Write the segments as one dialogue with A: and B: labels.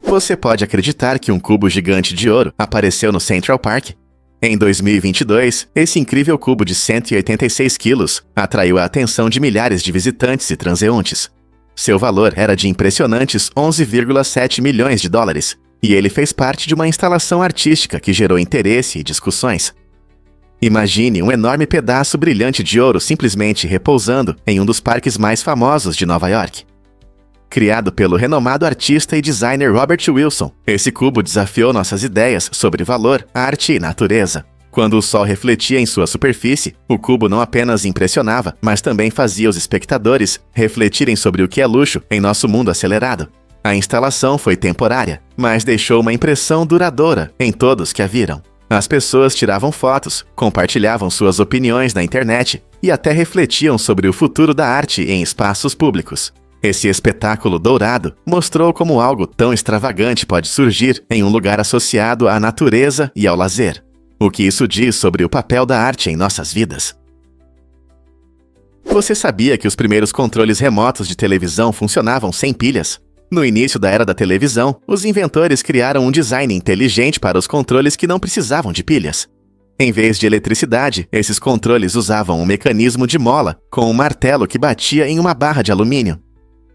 A: Você pode acreditar que um cubo gigante de ouro apareceu no Central Park? Em 2022, esse incrível cubo de 186 quilos atraiu a atenção de milhares de visitantes e transeuntes. Seu valor era de impressionantes 11,7 milhões de dólares, e ele fez parte de uma instalação artística que gerou interesse e discussões. Imagine um enorme pedaço brilhante de ouro simplesmente repousando em um dos parques mais famosos de Nova York. Criado pelo renomado artista e designer Robert Wilson, esse cubo desafiou nossas ideias sobre valor, arte e natureza. Quando o sol refletia em sua superfície, o cubo não apenas impressionava, mas também fazia os espectadores refletirem sobre o que é luxo em nosso mundo acelerado. A instalação foi temporária, mas deixou uma impressão duradoura em todos que a viram. As pessoas tiravam fotos, compartilhavam suas opiniões na internet e até refletiam sobre o futuro da arte em espaços públicos. Esse espetáculo dourado mostrou como algo tão extravagante pode surgir em um lugar associado à natureza e ao lazer. O que isso diz sobre o papel da arte em nossas vidas? Você sabia que os primeiros controles remotos de televisão funcionavam sem pilhas? No início da era da televisão, os inventores criaram um design inteligente para os controles que não precisavam de pilhas. Em vez de eletricidade, esses controles usavam um mecanismo de mola com um martelo que batia em uma barra de alumínio.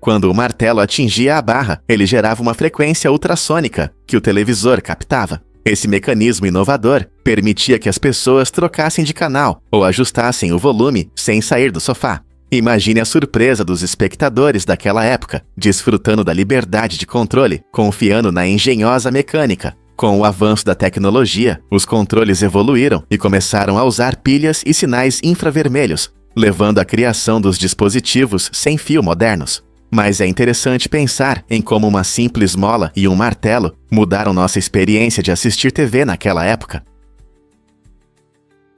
A: Quando o martelo atingia a barra, ele gerava uma frequência ultrassônica que o televisor captava. Esse mecanismo inovador permitia que as pessoas trocassem de canal ou ajustassem o volume sem sair do sofá. Imagine a surpresa dos espectadores daquela época, desfrutando da liberdade de controle, confiando na engenhosa mecânica. Com o avanço da tecnologia, os controles evoluíram e começaram a usar pilhas e sinais infravermelhos, levando à criação dos dispositivos sem fio modernos. Mas é interessante pensar em como uma simples mola e um martelo mudaram nossa experiência de assistir TV naquela época.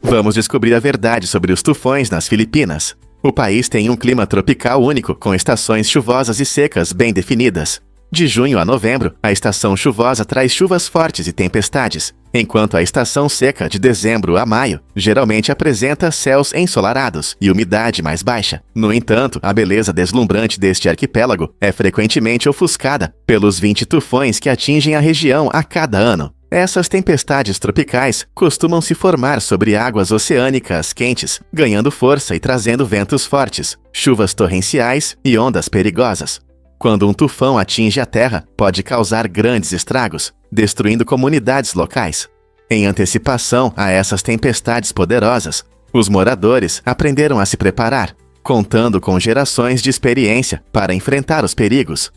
A: Vamos descobrir a verdade sobre os tufões nas Filipinas. O país tem um clima tropical único, com estações chuvosas e secas bem definidas. De junho a novembro, a estação chuvosa traz chuvas fortes e tempestades, enquanto a estação seca, de dezembro a maio, geralmente apresenta céus ensolarados e umidade mais baixa. No entanto, a beleza deslumbrante deste arquipélago é frequentemente ofuscada pelos 20 tufões que atingem a região a cada ano. Essas tempestades tropicais costumam se formar sobre águas oceânicas quentes, ganhando força e trazendo ventos fortes, chuvas torrenciais e ondas perigosas. Quando um tufão atinge a Terra, pode causar grandes estragos, destruindo comunidades locais. Em antecipação a essas tempestades poderosas, os moradores aprenderam a se preparar, contando com gerações de experiência para enfrentar os perigos.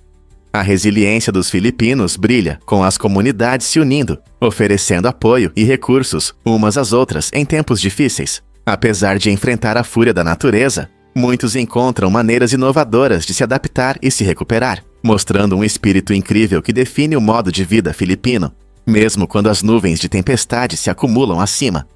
A: A resiliência dos filipinos brilha com as comunidades se unindo, oferecendo apoio e recursos umas às outras em tempos difíceis. Apesar de enfrentar a fúria da natureza, muitos encontram maneiras inovadoras de se adaptar e se recuperar, mostrando um espírito incrível que define o modo de vida filipino, mesmo quando as nuvens de tempestade se acumulam acima.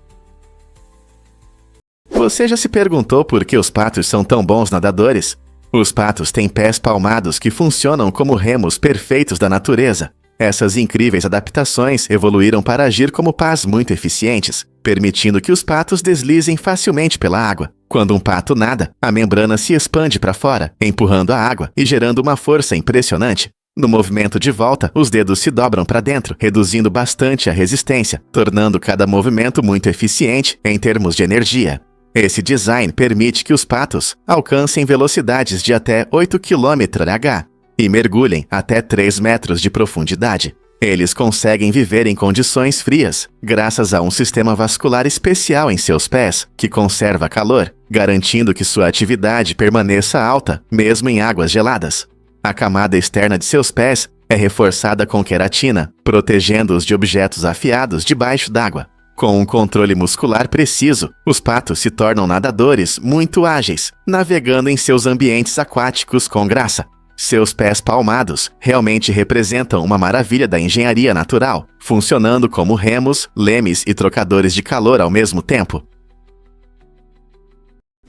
A: Você já se perguntou por que os patos são tão bons nadadores? Os patos têm pés palmados que funcionam como remos perfeitos da natureza. Essas incríveis adaptações evoluíram para agir como pás muito eficientes, permitindo que os patos deslizem facilmente pela água. Quando um pato nada, a membrana se expande para fora, empurrando a água e gerando uma força impressionante. No movimento de volta, os dedos se dobram para dentro, reduzindo bastante a resistência, tornando cada movimento muito eficiente em termos de energia. Esse design permite que os patos alcancem velocidades de até 8 km/h e mergulhem até 3 metros de profundidade. Eles conseguem viver em condições frias, graças a um sistema vascular especial em seus pés, que conserva calor, garantindo que sua atividade permaneça alta, mesmo em águas geladas. A camada externa de seus pés é reforçada com queratina, protegendo-os de objetos afiados debaixo d'água. Com um controle muscular preciso, os patos se tornam nadadores muito ágeis, navegando em seus ambientes aquáticos com graça. Seus pés palmados realmente representam uma maravilha da engenharia natural, funcionando como remos, lemes e trocadores de calor ao mesmo tempo.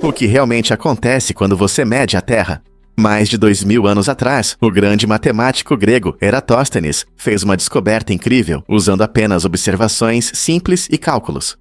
A: O que realmente acontece quando você mede a Terra? Mais de 2000 anos atrás, o grande matemático grego Eratóstenes fez uma descoberta incrível usando apenas observações simples e cálculos.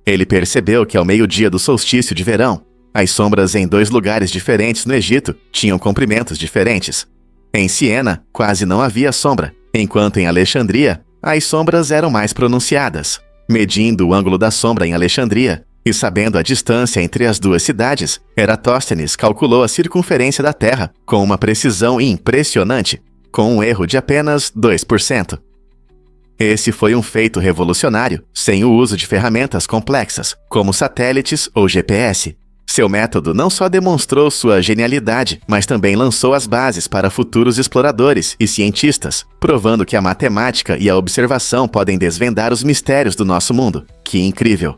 A: Ele percebeu que ao meio-dia do solstício de verão, as sombras em 2 lugares diferentes no Egito tinham comprimentos diferentes. Em Siena, quase não havia sombra, enquanto em Alexandria, as sombras eram mais pronunciadas. Medindo o ângulo da sombra em Alexandria e sabendo a distância entre as duas cidades, Eratóstenes calculou a circunferência da Terra com uma precisão impressionante, com um erro de apenas 2%. Esse foi um feito revolucionário, sem o uso de ferramentas complexas, como satélites ou GPS. Seu método não só demonstrou sua genialidade, mas também lançou as bases para futuros exploradores e cientistas, provando que a matemática e a observação podem desvendar os mistérios do nosso mundo. Que incrível!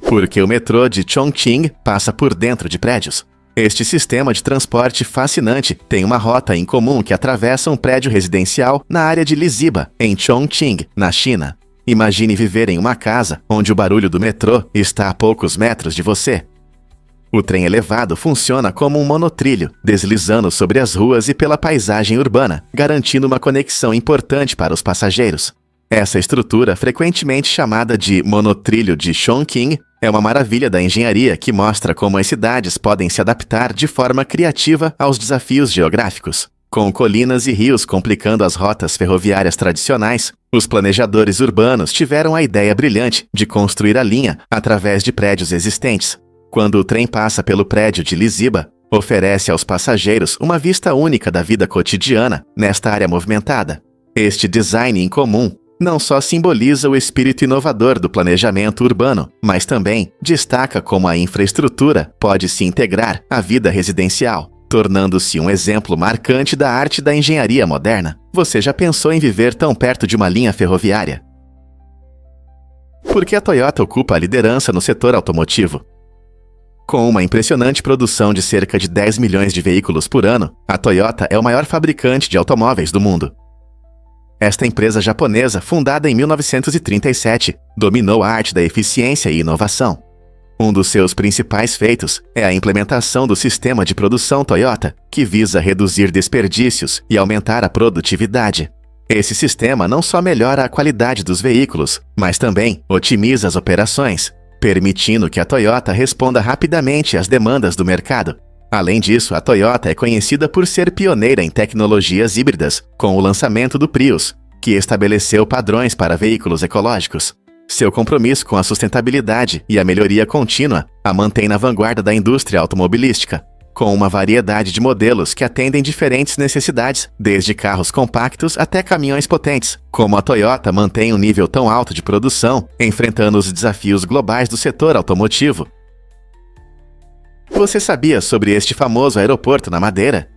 A: Porque o metrô de Chongqing passa por dentro de prédios. Este sistema de transporte fascinante tem uma rota em comum que atravessa um prédio residencial na área de Liziba, em Chongqing, na China. Imagine viver em uma casa onde o barulho do metrô está a poucos metros de você. O trem elevado funciona como um monotrilho, deslizando sobre as ruas e pela paisagem urbana, garantindo uma conexão importante para os passageiros. Essa estrutura, frequentemente chamada de monotrilho de Chongqing, é uma maravilha da engenharia que mostra como as cidades podem se adaptar de forma criativa aos desafios geográficos. Com colinas e rios complicando as rotas ferroviárias tradicionais, os planejadores urbanos tiveram a ideia brilhante de construir a linha através de prédios existentes. Quando o trem passa pelo prédio de Liziba, oferece aos passageiros uma vista única da vida cotidiana nesta área movimentada. Este design incomum não só simboliza o espírito inovador do planejamento urbano, mas também destaca como a infraestrutura pode se integrar à vida residencial, tornando-se um exemplo marcante da arte da engenharia moderna. Você já pensou em viver tão perto de uma linha ferroviária? Por que a Toyota ocupa a liderança no setor automotivo? Com uma impressionante produção de cerca de 10 milhões de veículos por ano, a Toyota é o maior fabricante de automóveis do mundo. Esta empresa japonesa, fundada em 1937, dominou a arte da eficiência e inovação. Um dos seus principais feitos é a implementação do sistema de produção Toyota, que visa reduzir desperdícios e aumentar a produtividade. Esse sistema não só melhora a qualidade dos veículos, mas também otimiza as operações, permitindo que a Toyota responda rapidamente às demandas do mercado. Além disso, a Toyota é conhecida por ser pioneira em tecnologias híbridas, com o lançamento do Prius, que estabeleceu padrões para veículos ecológicos. Seu compromisso com a sustentabilidade e a melhoria contínua a mantém na vanguarda da indústria automobilística, com uma variedade de modelos que atendem diferentes necessidades, desde carros compactos até caminhões potentes. Como a Toyota mantém um nível tão alto de produção, enfrentando os desafios globais do setor automotivo. Você sabia sobre este famoso aeroporto na Madeira?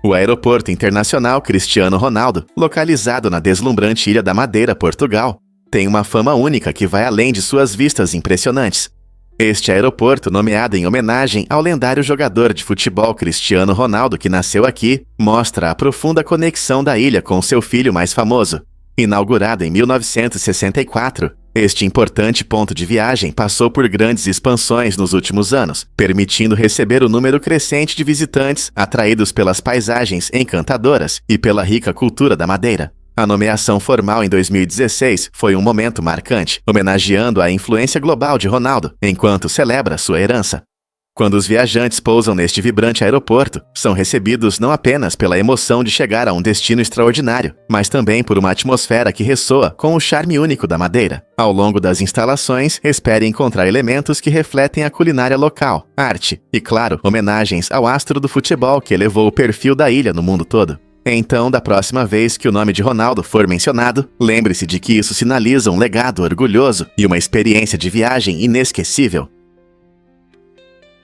A: O Aeroporto Internacional Cristiano Ronaldo, localizado na deslumbrante Ilha da Madeira, Portugal, tem uma fama única que vai além de suas vistas impressionantes. Este aeroporto, nomeado em homenagem ao lendário jogador de futebol Cristiano Ronaldo que nasceu aqui, mostra a profunda conexão da ilha com seu filho mais famoso. Inaugurado em 1964, este importante ponto de viagem passou por grandes expansões nos últimos anos, permitindo receber o número crescente de visitantes atraídos pelas paisagens encantadoras e pela rica cultura da Madeira. A nomeação formal em 2016 foi um momento marcante, homenageando a influência global de Ronaldo, enquanto celebra sua herança. Quando os viajantes pousam neste vibrante aeroporto, são recebidos não apenas pela emoção de chegar a um destino extraordinário, mas também por uma atmosfera que ressoa com o charme único da Madeira. Ao longo das instalações, espere encontrar elementos que refletem a culinária local, arte e, claro, homenagens ao astro do futebol que elevou o perfil da ilha no mundo todo. Então, da próxima vez que o nome de Ronaldo for mencionado, lembre-se de que isso sinaliza um legado orgulhoso e uma experiência de viagem inesquecível.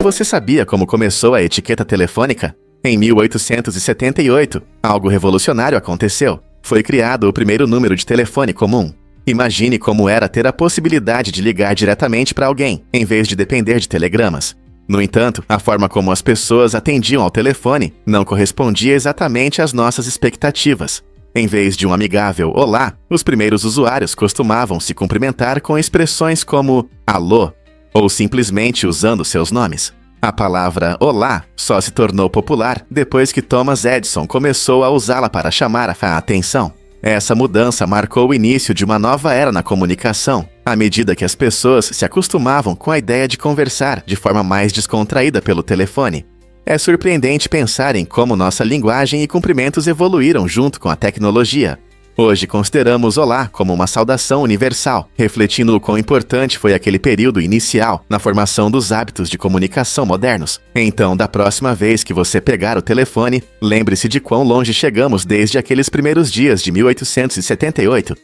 A: Você sabia como começou a etiqueta telefônica? Em 1878, algo revolucionário aconteceu. Foi criado o primeiro número de telefone comum. Imagine como era ter a possibilidade de ligar diretamente para alguém, em vez de depender de telegramas. No entanto, a forma como as pessoas atendiam ao telefone não correspondia exatamente às nossas expectativas. Em vez de um amigável olá, os primeiros usuários costumavam se cumprimentar com expressões como alô, ou simplesmente usando seus nomes. A palavra olá só se tornou popular depois que Thomas Edison começou a usá-la para chamar a atenção. Essa mudança marcou o início de uma nova era na comunicação, à medida que as pessoas se acostumavam com a ideia de conversar de forma mais descontraída pelo telefone. É surpreendente pensar em como nossa linguagem e cumprimentos evoluíram junto com a tecnologia. Hoje consideramos olá como uma saudação universal, refletindo o quão importante foi aquele período inicial na formação dos hábitos de comunicação modernos. Então, da próxima vez que você pegar o telefone, lembre-se de quão longe chegamos desde aqueles primeiros dias de 1878.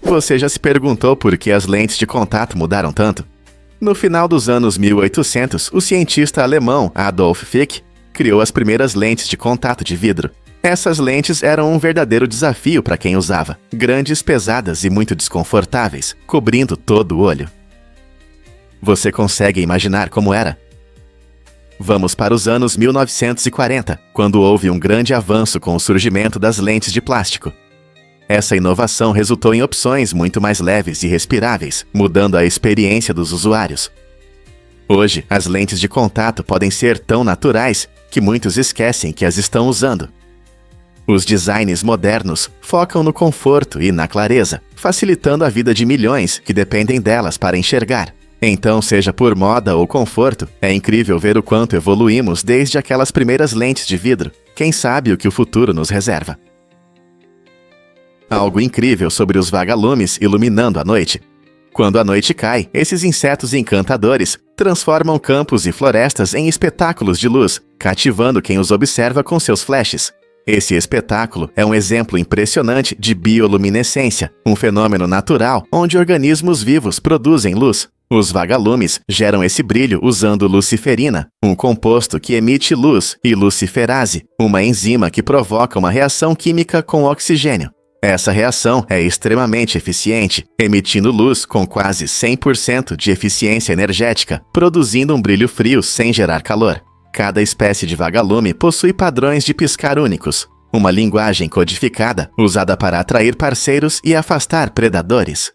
A: Você já se perguntou por que as lentes de contato mudaram tanto? No final dos anos 1800, o cientista alemão Adolf Fick criou as primeiras lentes de contato de vidro. Essas lentes eram um verdadeiro desafio para quem usava, grandes, pesadas e muito desconfortáveis, cobrindo todo o olho. Você consegue imaginar como era? Vamos para os anos 1940, quando houve um grande avanço com o surgimento das lentes de plástico. Essa inovação resultou em opções muito mais leves e respiráveis, mudando a experiência dos usuários. Hoje, as lentes de contato podem ser tão naturais que muitos esquecem que as estão usando. Os designs modernos focam no conforto e na clareza, facilitando a vida de milhões que dependem delas para enxergar. Então, seja por moda ou conforto, é incrível ver o quanto evoluímos desde aquelas primeiras lentes de vidro. Quem sabe o que o futuro nos reserva? Algo incrível sobre os vagalumes iluminando a noite. Quando a noite cai, esses insetos encantadores transformam campos e florestas em espetáculos de luz, cativando quem os observa com seus flashes. Esse espetáculo é um exemplo impressionante de bioluminescência, um fenômeno natural onde organismos vivos produzem luz. Os vagalumes geram esse brilho usando luciferina, um composto que emite luz, e luciferase, uma enzima que provoca uma reação química com oxigênio. Essa reação é extremamente eficiente, emitindo luz com quase 100% de eficiência energética, produzindo um brilho frio sem gerar calor. Cada espécie de vagalume possui padrões de piscar únicos, uma linguagem codificada usada para atrair parceiros e afastar predadores.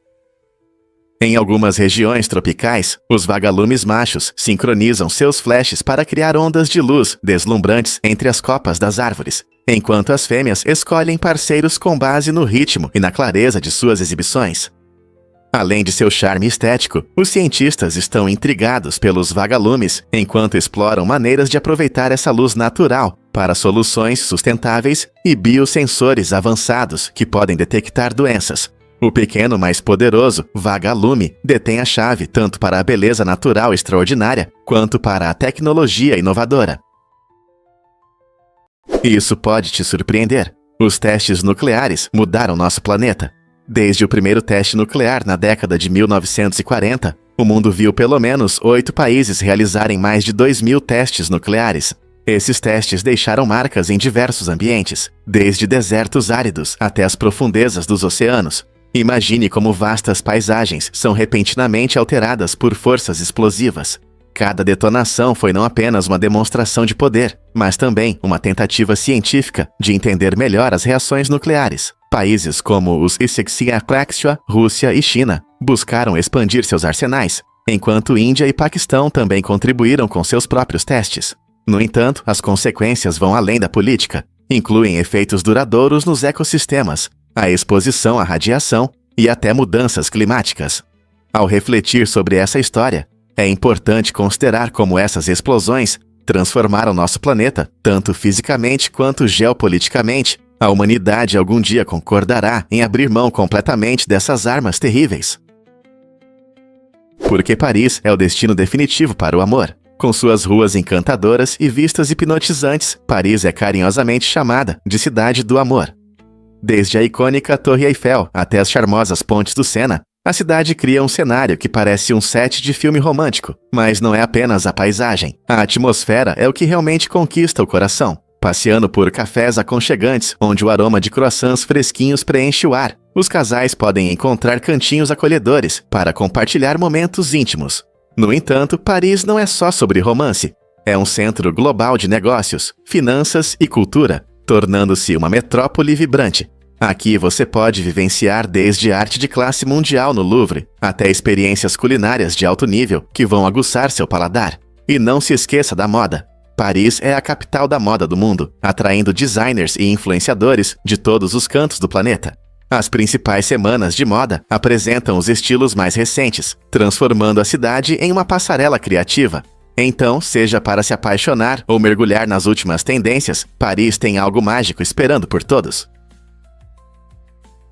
A: Em algumas regiões tropicais, os vagalumes machos sincronizam seus flashes para criar ondas de luz deslumbrantes entre as copas das árvores, enquanto as fêmeas escolhem parceiros com base no ritmo e na clareza de suas exibições. Além de seu charme estético, os cientistas estão intrigados pelos vagalumes enquanto exploram maneiras de aproveitar essa luz natural para soluções sustentáveis e biosensores avançados que podem detectar doenças. O pequeno, mais poderoso vagalume detém a chave tanto para a beleza natural extraordinária quanto para a tecnologia inovadora. Isso pode te surpreender. Os testes nucleares mudaram nosso planeta. Desde o primeiro teste nuclear na década de 1940, o mundo viu pelo menos 8 países realizarem mais de 2.000 testes nucleares. Esses testes deixaram marcas em diversos ambientes, desde desertos áridos até as profundezas dos oceanos. Imagine como vastas paisagens são repentinamente alteradas por forças explosivas. Cada detonação foi não apenas uma demonstração de poder, mas também uma tentativa científica de entender melhor as reações nucleares. Países como os Issexiapraxia, Rússia e China buscaram expandir seus arsenais, enquanto Índia e Paquistão também contribuíram com seus próprios testes. No entanto, as consequências vão além da política, incluem efeitos duradouros nos ecossistemas, a exposição à radiação e até mudanças climáticas. Ao refletir sobre essa história, é importante considerar como essas explosões transformaram nosso planeta, tanto fisicamente quanto geopoliticamente. A humanidade algum dia concordará em abrir mão completamente dessas armas terríveis. Porque Paris é o destino definitivo para o amor. Com suas ruas encantadoras e vistas hipnotizantes, Paris é carinhosamente chamada de Cidade do Amor. Desde a icônica Torre Eiffel até as charmosas pontes do Sena, a cidade cria um cenário que parece um set de filme romântico, mas não é apenas a paisagem. A atmosfera é o que realmente conquista o coração. Passeando por cafés aconchegantes, onde o aroma de croissants fresquinhos preenche o ar, os casais podem encontrar cantinhos acolhedores para compartilhar momentos íntimos. No entanto, Paris não é só sobre romance. É um centro global de negócios, finanças e cultura, tornando-se uma metrópole vibrante. Aqui você pode vivenciar desde arte de classe mundial no Louvre, até experiências culinárias de alto nível que vão aguçar seu paladar. E não se esqueça da moda. Paris é a capital da moda do mundo, atraindo designers e influenciadores de todos os cantos do planeta. As principais semanas de moda apresentam os estilos mais recentes, transformando a cidade em uma passarela criativa. Então, seja para se apaixonar ou mergulhar nas últimas tendências, Paris tem algo mágico esperando por todos.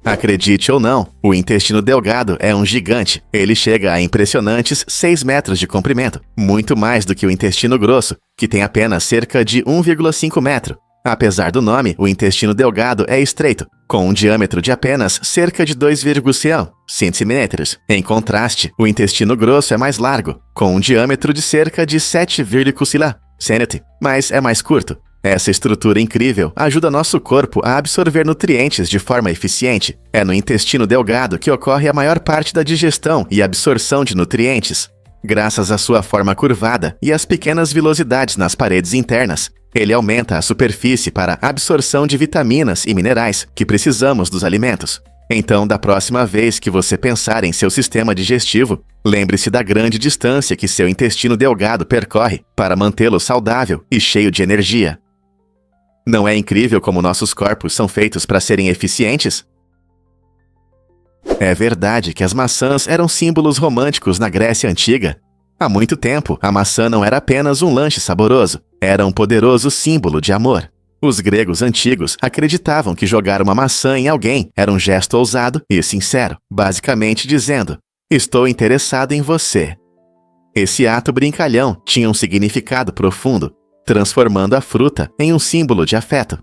A: Acredite ou não, o intestino delgado é um gigante. Ele chega a impressionantes 6 metros de comprimento, muito mais do que o intestino grosso, que tem apenas cerca de 1,5 metro. Apesar do nome, o intestino delgado é estreito, com um diâmetro de apenas cerca de 2,1 centímetros. Em contraste, o intestino grosso é mais largo, com um diâmetro de cerca de 7,1 centímetros, mas é mais curto. Essa estrutura incrível ajuda nosso corpo a absorver nutrientes de forma eficiente. É no intestino delgado que ocorre a maior parte da digestão e absorção de nutrientes. Graças à sua forma curvada e às pequenas vilosidades nas paredes internas, ele aumenta a superfície para a absorção de vitaminas e minerais que precisamos dos alimentos. Então, da próxima vez que você pensar em seu sistema digestivo, lembre-se da grande distância que seu intestino delgado percorre para mantê-lo saudável e cheio de energia. Não é incrível como nossos corpos são feitos para serem eficientes? É verdade que as maçãs eram símbolos românticos na Grécia Antiga. Há muito tempo, a maçã não era apenas um lanche saboroso, era um poderoso símbolo de amor. Os gregos antigos acreditavam que jogar uma maçã em alguém era um gesto ousado e sincero, basicamente dizendo: "Estou interessado em você." Esse ato brincalhão tinha um significado profundo, transformando a fruta em um símbolo de afeto.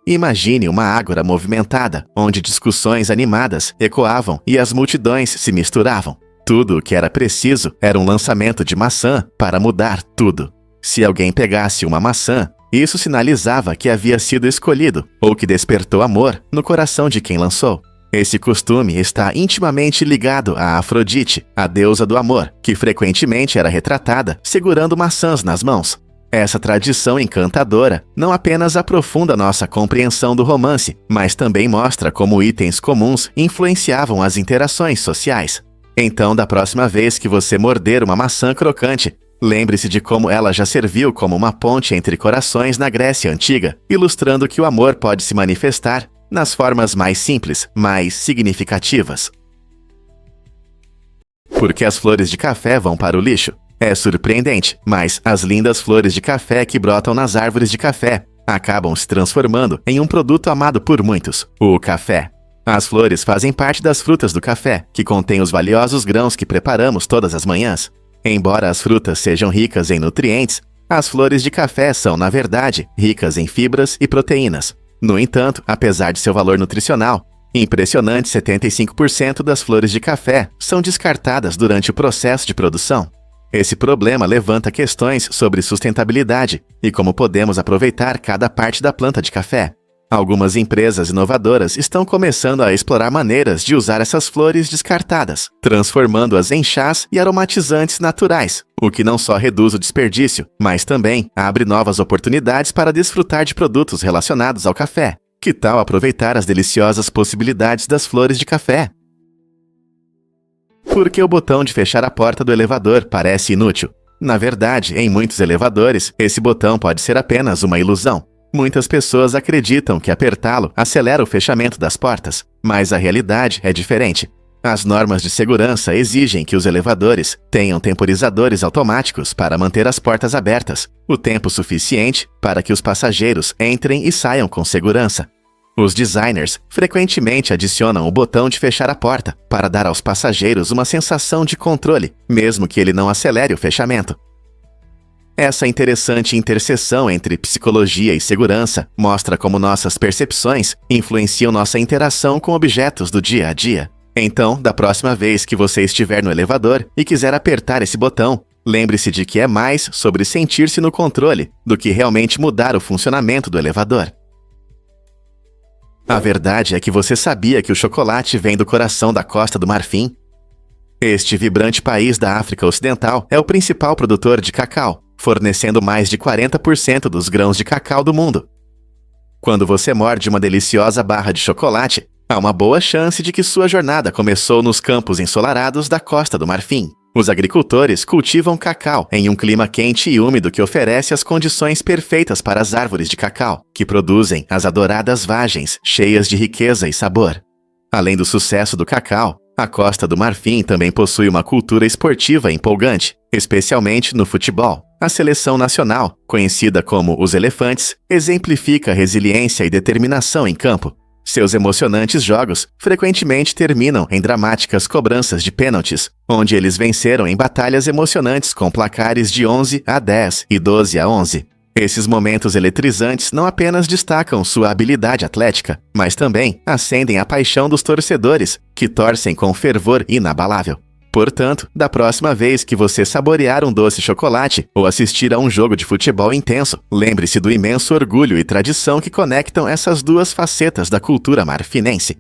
A: Imagine uma ágora movimentada, onde discussões animadas ecoavam e as multidões se misturavam. Tudo o que era preciso era um lançamento de maçã para mudar tudo. Se alguém pegasse uma maçã, isso sinalizava que havia sido escolhido ou que despertou amor no coração de quem lançou. Esse costume está intimamente ligado a Afrodite, a deusa do amor, que frequentemente era retratada segurando maçãs nas mãos. Essa tradição encantadora não apenas aprofunda nossa compreensão do romance, mas também mostra como itens comuns influenciavam as interações sociais. Então, da próxima vez que você morder uma maçã crocante, lembre-se de como ela já serviu como uma ponte entre corações na Grécia Antiga, ilustrando que o amor pode se manifestar nas formas mais simples, mais significativas. Por que as flores de café vão para o lixo? É surpreendente, mas as lindas flores de café que brotam nas árvores de café acabam se transformando em um produto amado por muitos, o café. As flores fazem parte das frutas do café, que contêm os valiosos grãos que preparamos todas as manhãs. Embora as frutas sejam ricas em nutrientes, as flores de café são, na verdade, ricas em fibras e proteínas. No entanto, apesar de seu valor nutricional, impressionante 75% das flores de café são descartadas durante o processo de produção. Esse problema levanta questões sobre sustentabilidade e como podemos aproveitar cada parte da planta de café. Algumas empresas inovadoras estão começando a explorar maneiras de usar essas flores descartadas, transformando-as em chás e aromatizantes naturais, o que não só reduz o desperdício, mas também abre novas oportunidades para desfrutar de produtos relacionados ao café. Que tal aproveitar as deliciosas possibilidades das flores de café? Por que o botão de fechar a porta do elevador parece inútil? Na verdade, em muitos elevadores, esse botão pode ser apenas uma ilusão. Muitas pessoas acreditam que apertá-lo acelera o fechamento das portas, mas a realidade é diferente. As normas de segurança exigem que os elevadores tenham temporizadores automáticos para manter as portas abertas, o tempo suficiente para que os passageiros entrem e saiam com segurança. Os designers frequentemente adicionam o botão de fechar a porta para dar aos passageiros uma sensação de controle, mesmo que ele não acelere o fechamento. Essa interessante interseção entre psicologia e segurança mostra como nossas percepções influenciam nossa interação com objetos do dia a dia. Então, da próxima vez que você estiver no elevador e quiser apertar esse botão, lembre-se de que é mais sobre sentir-se no controle do que realmente mudar o funcionamento do elevador. A verdade é que você sabia que o chocolate vem do coração da Costa do Marfim? Este vibrante país da África Ocidental é o principal produtor de cacau, fornecendo mais de 40% dos grãos de cacau do mundo. Quando você morde uma deliciosa barra de chocolate, há uma boa chance de que sua jornada começou nos campos ensolarados da Costa do Marfim. Os agricultores cultivam cacau em um clima quente e úmido que oferece as condições perfeitas para as árvores de cacau, que produzem as adoradas vagens, cheias de riqueza e sabor. Além do sucesso do cacau, a Costa do Marfim também possui uma cultura esportiva empolgante. especialmente no futebol. A seleção nacional, conhecida como os Elefantes, exemplifica resiliência e determinação em campo. Seus emocionantes jogos frequentemente terminam em dramáticas cobranças de pênaltis, onde eles venceram em batalhas emocionantes com placares de 11-10 e 12-11. Esses momentos eletrizantes não apenas destacam sua habilidade atlética, mas também acendem a paixão dos torcedores, que torcem com fervor inabalável. Portanto, da próxima vez que você saborear um doce chocolate ou assistir a um jogo de futebol intenso, lembre-se do imenso orgulho e tradição que conectam essas duas facetas da cultura marfinense.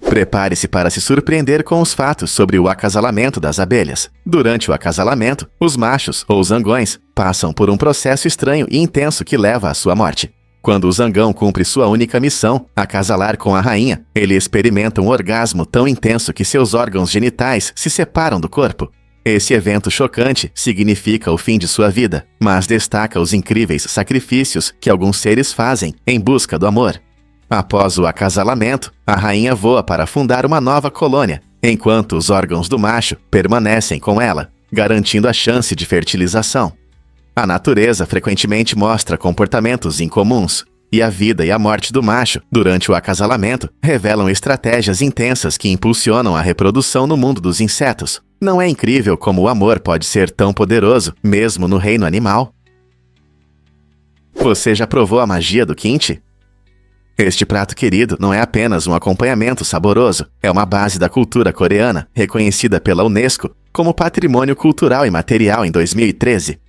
A: Prepare-se para se surpreender com os fatos sobre o acasalamento das abelhas. Durante o acasalamento, os machos, ou zangões, passam por um processo estranho e intenso que leva à sua morte. Quando o zangão cumpre sua única missão, acasalar com a rainha, ele experimenta um orgasmo tão intenso que seus órgãos genitais se separam do corpo. Esse evento chocante significa o fim de sua vida, mas destaca os incríveis sacrifícios que alguns seres fazem em busca do amor. Após o acasalamento, a rainha voa para fundar uma nova colônia, enquanto os órgãos do macho permanecem com ela, garantindo a chance de fertilização. A natureza frequentemente mostra comportamentos incomuns, e a vida e a morte do macho, durante o acasalamento, revelam estratégias intensas que impulsionam a reprodução no mundo dos insetos. Não é incrível como o amor pode ser tão poderoso, mesmo no reino animal? Você já provou a magia do kimchi? Este prato querido não é apenas um acompanhamento saboroso, é uma base da cultura coreana, reconhecida pela Unesco como Patrimônio Cultural Imaterial em 2013.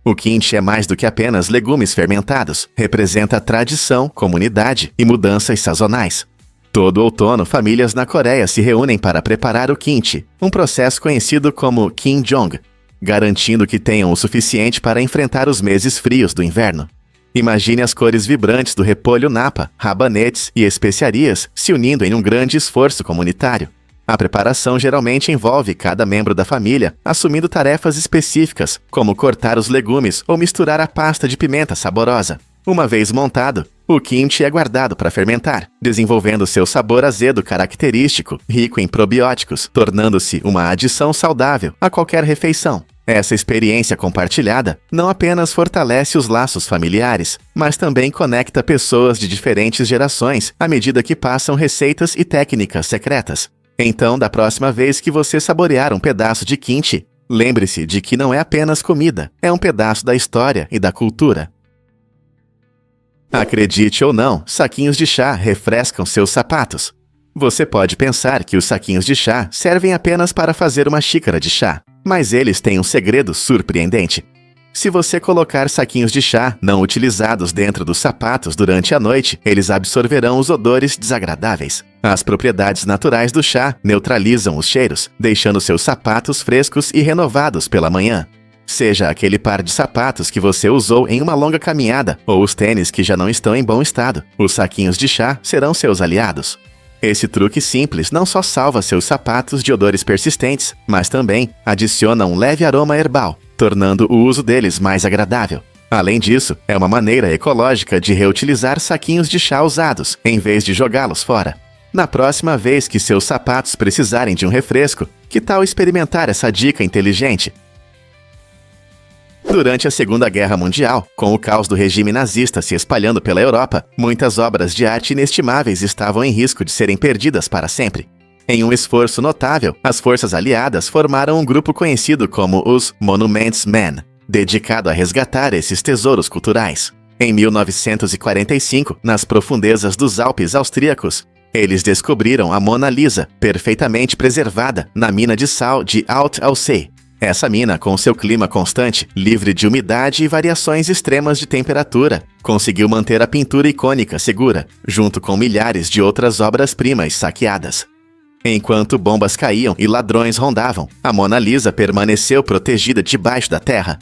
A: O kimchi é mais do que apenas legumes fermentados, representa tradição, comunidade e mudanças sazonais. Todo outono, famílias na Coreia se reúnem para preparar o kimchi, um processo conhecido como kimjong, garantindo que tenham o suficiente para enfrentar os meses frios do inverno. Imagine as cores vibrantes do repolho napa, rabanetes e especiarias se unindo em um grande esforço comunitário. A preparação geralmente envolve cada membro da família assumindo tarefas específicas, como cortar os legumes ou misturar a pasta de pimenta saborosa. Uma vez montado, o kimchi é guardado para fermentar, desenvolvendo seu sabor azedo característico, rico em probióticos, tornando-se uma adição saudável a qualquer refeição. Essa experiência compartilhada não apenas fortalece os laços familiares, mas também conecta pessoas de diferentes gerações à medida que passam receitas e técnicas secretas. Então, da próxima vez que você saborear um pedaço de kimchi, lembre-se de que não é apenas comida, é um pedaço da história e da cultura. Acredite ou não, saquinhos de chá refrescam seus sapatos. Você pode pensar que os saquinhos de chá servem apenas para fazer uma xícara de chá, mas eles têm um segredo surpreendente. Se você colocar saquinhos de chá não utilizados dentro dos sapatos durante a noite, eles absorverão os odores desagradáveis. As propriedades naturais do chá neutralizam os cheiros, deixando seus sapatos frescos e renovados pela manhã. Seja aquele par de sapatos que você usou em uma longa caminhada ou os tênis que já não estão em bom estado, os saquinhos de chá serão seus aliados. Esse truque simples não só salva seus sapatos de odores persistentes, mas também adiciona um leve aroma herbal, tornando o uso deles mais agradável. Além disso, é uma maneira ecológica de reutilizar saquinhos de chá usados, em vez de jogá-los fora. Na próxima vez que seus sapatos precisarem de um refresco, que tal experimentar essa dica inteligente? Durante a Segunda Guerra Mundial, com o caos do regime nazista se espalhando pela Europa, muitas obras de arte inestimáveis estavam em risco de serem perdidas para sempre. Em um esforço notável, as forças aliadas formaram um grupo conhecido como os Monuments Men, dedicado a resgatar esses tesouros culturais. Em 1945, nas profundezas dos Alpes austríacos, eles descobriram a Mona Lisa, perfeitamente preservada, na mina de sal de Alt-Aussee. Essa mina, com seu clima constante, livre de umidade e variações extremas de temperatura, conseguiu manter a pintura icônica segura, junto com milhares de outras obras-primas saqueadas. Enquanto bombas caíam e ladrões rondavam, a Mona Lisa permaneceu protegida debaixo da terra.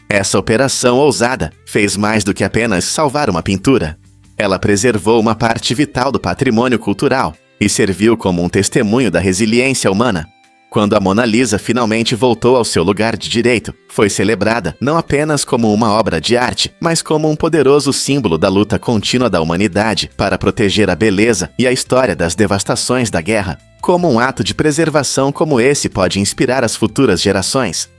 A: Essa operação ousada fez mais do que apenas salvar uma pintura. Ela preservou uma parte vital do patrimônio cultural e serviu como um testemunho da resiliência humana. Quando a Mona Lisa finalmente voltou ao seu lugar de direito, foi celebrada não apenas como uma obra de arte, mas como um poderoso símbolo da luta contínua da humanidade para proteger a beleza e a história das devastações da guerra. Como um ato de preservação como esse pode inspirar as futuras gerações?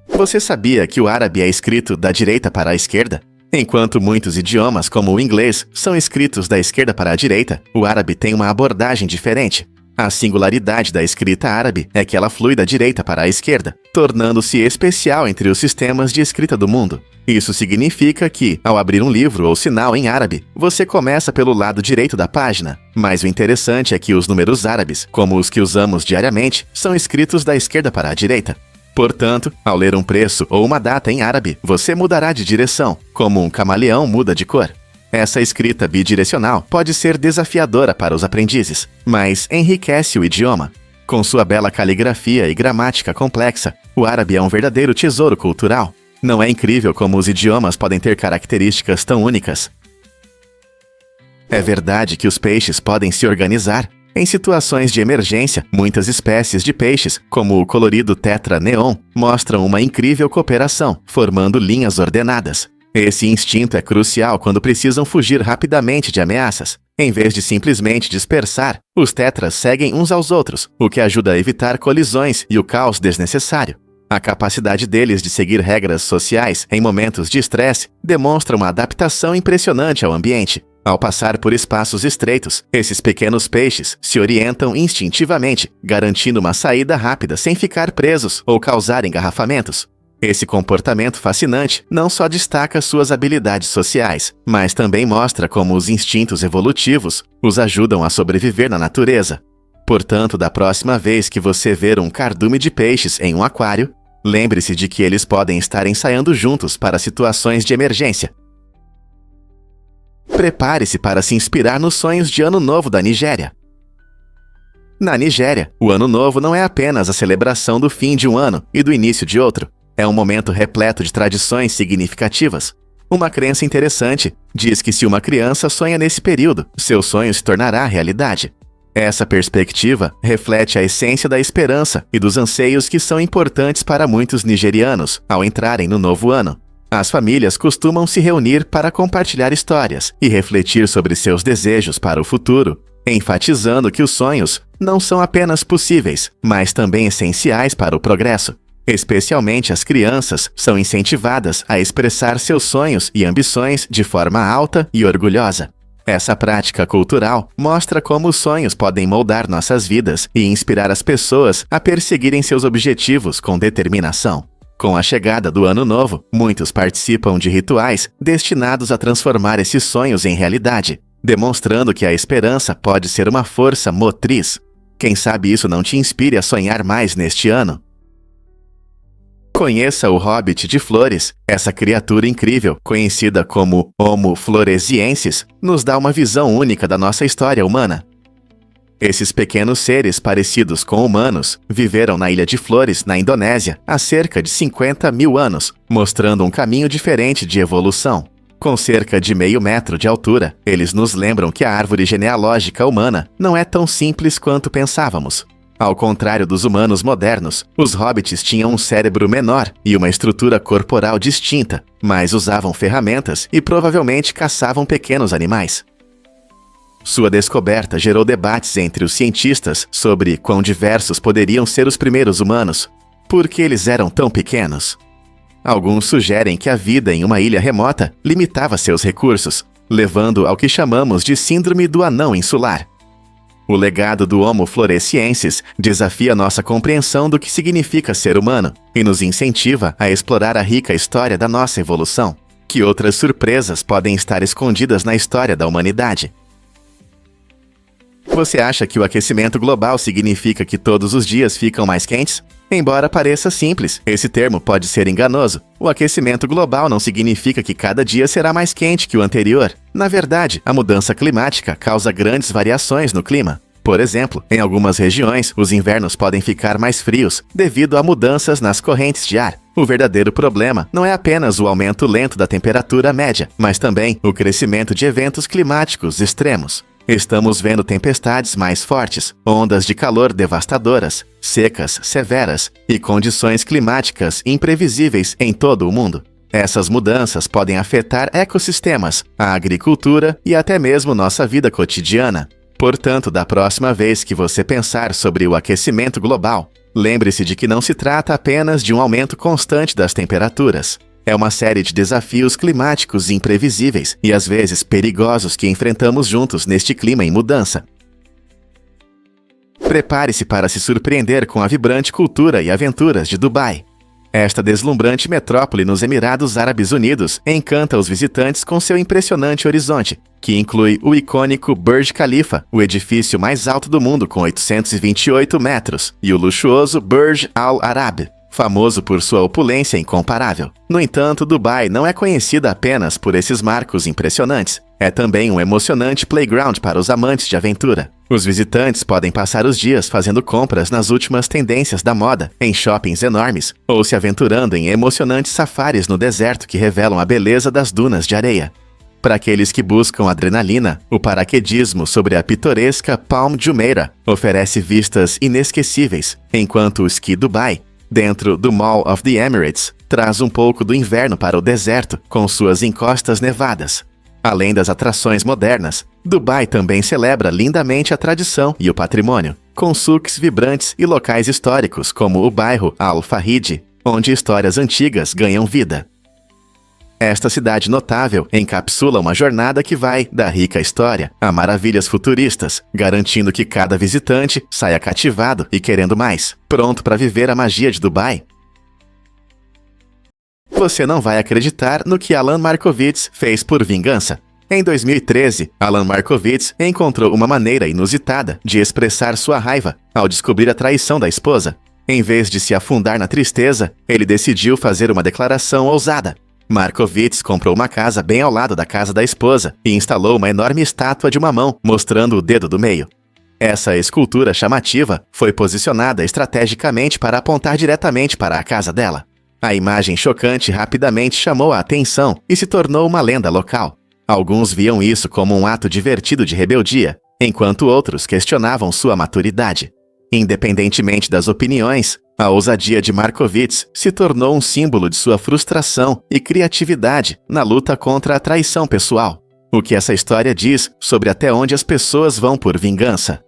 A: Você sabia que o árabe é escrito da direita para a esquerda? Enquanto muitos idiomas, como o inglês, são escritos da esquerda para a direita, o árabe tem uma abordagem diferente. A singularidade da escrita árabe é que ela flui da direita para a esquerda, tornando-se especial entre os sistemas de escrita do mundo. Isso significa que, ao abrir um livro ou sinal em árabe, você começa pelo lado direito da página. Mas o interessante é que os números árabes, como os que usamos diariamente, são escritos da esquerda para a direita. Portanto, ao ler um preço ou uma data em árabe, você mudará de direção, como um camaleão muda de cor. Essa escrita bidirecional pode ser desafiadora para os aprendizes, mas enriquece o idioma. Com sua bela caligrafia e gramática complexa, o árabe é um verdadeiro tesouro cultural. Não é incrível como os idiomas podem ter características tão únicas? É verdade que os peixes podem se organizar. Em situações de emergência, muitas espécies de peixes, como o colorido tetra neon, mostram uma incrível cooperação, formando linhas ordenadas. Esse instinto é crucial quando precisam fugir rapidamente de ameaças. Em vez de simplesmente dispersar, os tetras seguem uns aos outros, o que ajuda a evitar colisões e o caos desnecessário. A capacidade deles de seguir regras sociais em momentos de estresse demonstra uma adaptação impressionante ao ambiente. Ao passar por espaços estreitos, esses pequenos peixes se orientam instintivamente, garantindo uma saída rápida sem ficar presos ou causar engarrafamentos. Esse comportamento fascinante não só destaca suas habilidades sociais, mas também mostra como os instintos evolutivos os ajudam a sobreviver na natureza. Portanto, da próxima vez que você ver um cardume de peixes em um aquário, lembre-se de que eles podem estar ensaiando juntos para situações de emergência. Prepare-se para se inspirar nos sonhos de Ano Novo da Nigéria. Na Nigéria, o Ano Novo não é apenas a celebração do fim de um ano e do início de outro. É um momento repleto de tradições significativas. Uma crença interessante diz que se uma criança sonha nesse período, seu sonho se tornará realidade. Essa perspectiva reflete a essência da esperança e dos anseios que são importantes para muitos nigerianos ao entrarem no novo ano. As famílias costumam se reunir para compartilhar histórias e refletir sobre seus desejos para o futuro, enfatizando que os sonhos não são apenas possíveis, mas também essenciais para o progresso. Especialmente as crianças são incentivadas a expressar seus sonhos e ambições de forma alta e orgulhosa. Essa prática cultural mostra como os sonhos podem moldar nossas vidas e inspirar as pessoas a perseguirem seus objetivos com determinação. Com a chegada do Ano Novo, muitos participam de rituais destinados a transformar esses sonhos em realidade, demonstrando que a esperança pode ser uma força motriz. Quem sabe isso não te inspire a sonhar mais neste ano? Conheça o Hobbit de Flores. Essa criatura incrível, conhecida como Homo floresiensis, nos dá uma visão única da nossa história humana. Esses pequenos seres parecidos com humanos viveram na Ilha de Flores, na Indonésia, há cerca de 50 mil anos, mostrando um caminho diferente de evolução. Com cerca de meio metro de altura, eles nos lembram que a árvore genealógica humana não é tão simples quanto pensávamos. Ao contrário dos humanos modernos, os hobbits tinham um cérebro menor e uma estrutura corporal distinta, mas usavam ferramentas e provavelmente caçavam pequenos animais. Sua descoberta gerou debates entre os cientistas sobre quão diversos poderiam ser os primeiros humanos, porque eles eram tão pequenos. Alguns sugerem que a vida em uma ilha remota limitava seus recursos, levando ao que chamamos de Síndrome do Anão Insular. O legado do Homo floresiensis desafia nossa compreensão do que significa ser humano e nos incentiva a explorar a rica história da nossa evolução. Que outras surpresas podem estar escondidas na história da humanidade? Você acha que o aquecimento global significa que todos os dias ficam mais quentes? Embora pareça simples, esse termo pode ser enganoso. O aquecimento global não significa que cada dia será mais quente que o anterior. Na verdade, a mudança climática causa grandes variações no clima. Por exemplo, em algumas regiões, os invernos podem ficar mais frios devido a mudanças nas correntes de ar. O verdadeiro problema não é apenas o aumento lento da temperatura média, mas também o crescimento de eventos climáticos extremos. Estamos vendo tempestades mais fortes, ondas de calor devastadoras, secas severas e condições climáticas imprevisíveis em todo o mundo. Essas mudanças podem afetar ecossistemas, a agricultura e até mesmo nossa vida cotidiana. Portanto, da próxima vez que você pensar sobre o aquecimento global, lembre-se de que não se trata apenas de um aumento constante das temperaturas. É uma série de desafios climáticos imprevisíveis e às vezes perigosos que enfrentamos juntos neste clima em mudança. Prepare-se para se surpreender com a vibrante cultura e aventuras de Dubai. Esta deslumbrante metrópole nos Emirados Árabes Unidos encanta os visitantes com seu impressionante horizonte, que inclui o icônico Burj Khalifa, o edifício mais alto do mundo com 828 metros, e o luxuoso Burj Al Arab, famoso por sua opulência incomparável. No entanto, Dubai não é conhecida apenas por esses marcos impressionantes. É também um emocionante playground para os amantes de aventura. Os visitantes podem passar os dias fazendo compras nas últimas tendências da moda, em shoppings enormes, ou se aventurando em emocionantes safaris no deserto que revelam a beleza das dunas de areia. Para aqueles que buscam adrenalina, o paraquedismo sobre a pitoresca Palm Jumeirah oferece vistas inesquecíveis, enquanto o Ski Dubai, dentro do Mall of the Emirates, traz um pouco do inverno para o deserto, com suas encostas nevadas. Além das atrações modernas, Dubai também celebra lindamente a tradição e o patrimônio, com souks vibrantes e locais históricos como o bairro Al Fahid, onde histórias antigas ganham vida. Esta cidade notável encapsula uma jornada que vai da rica história a maravilhas futuristas, garantindo que cada visitante saia cativado e querendo mais, pronto para viver a magia de Dubai. Você não vai acreditar no que Alan Markovits fez por vingança. Em 2013, Alan Markovits encontrou uma maneira inusitada de expressar sua raiva ao descobrir a traição da esposa. Em vez de se afundar na tristeza, ele decidiu fazer uma declaração ousada. Markovits comprou uma casa bem ao lado da casa da esposa e instalou uma enorme estátua de uma mão, mostrando o dedo do meio. Essa escultura chamativa foi posicionada estrategicamente para apontar diretamente para a casa dela. A imagem chocante rapidamente chamou a atenção e se tornou uma lenda local. Alguns viam isso como um ato divertido de rebeldia, enquanto outros questionavam sua maturidade. Independentemente das opiniões, a ousadia de Markovits se tornou um símbolo de sua frustração e criatividade na luta contra a traição pessoal. O que essa história diz sobre até onde as pessoas vão por vingança?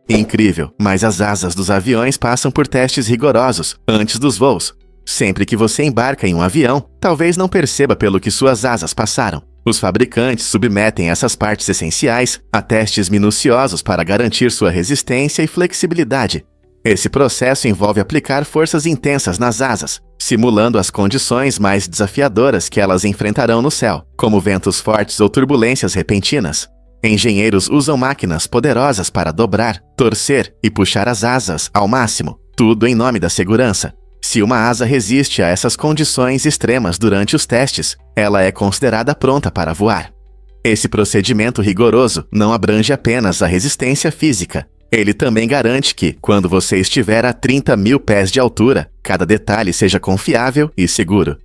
A: Incrível, mas as asas dos aviões passam por testes rigorosos antes dos voos. Sempre que você embarca em um avião, talvez não perceba pelo que suas asas passaram. Os fabricantes submetem essas partes essenciais a testes minuciosos para garantir sua resistência e flexibilidade. Esse processo envolve aplicar forças intensas nas asas, simulando as condições mais desafiadoras que elas enfrentarão no céu, como ventos fortes ou turbulências repentinas. Engenheiros usam máquinas poderosas para dobrar, torcer e puxar as asas ao máximo, tudo em nome da segurança. Se uma asa resiste a essas condições extremas durante os testes, ela é considerada pronta para voar. Esse procedimento rigoroso não abrange apenas a resistência física. Ele também garante que, quando você estiver a 30 mil pés de altura, cada detalhe seja confiável e seguro.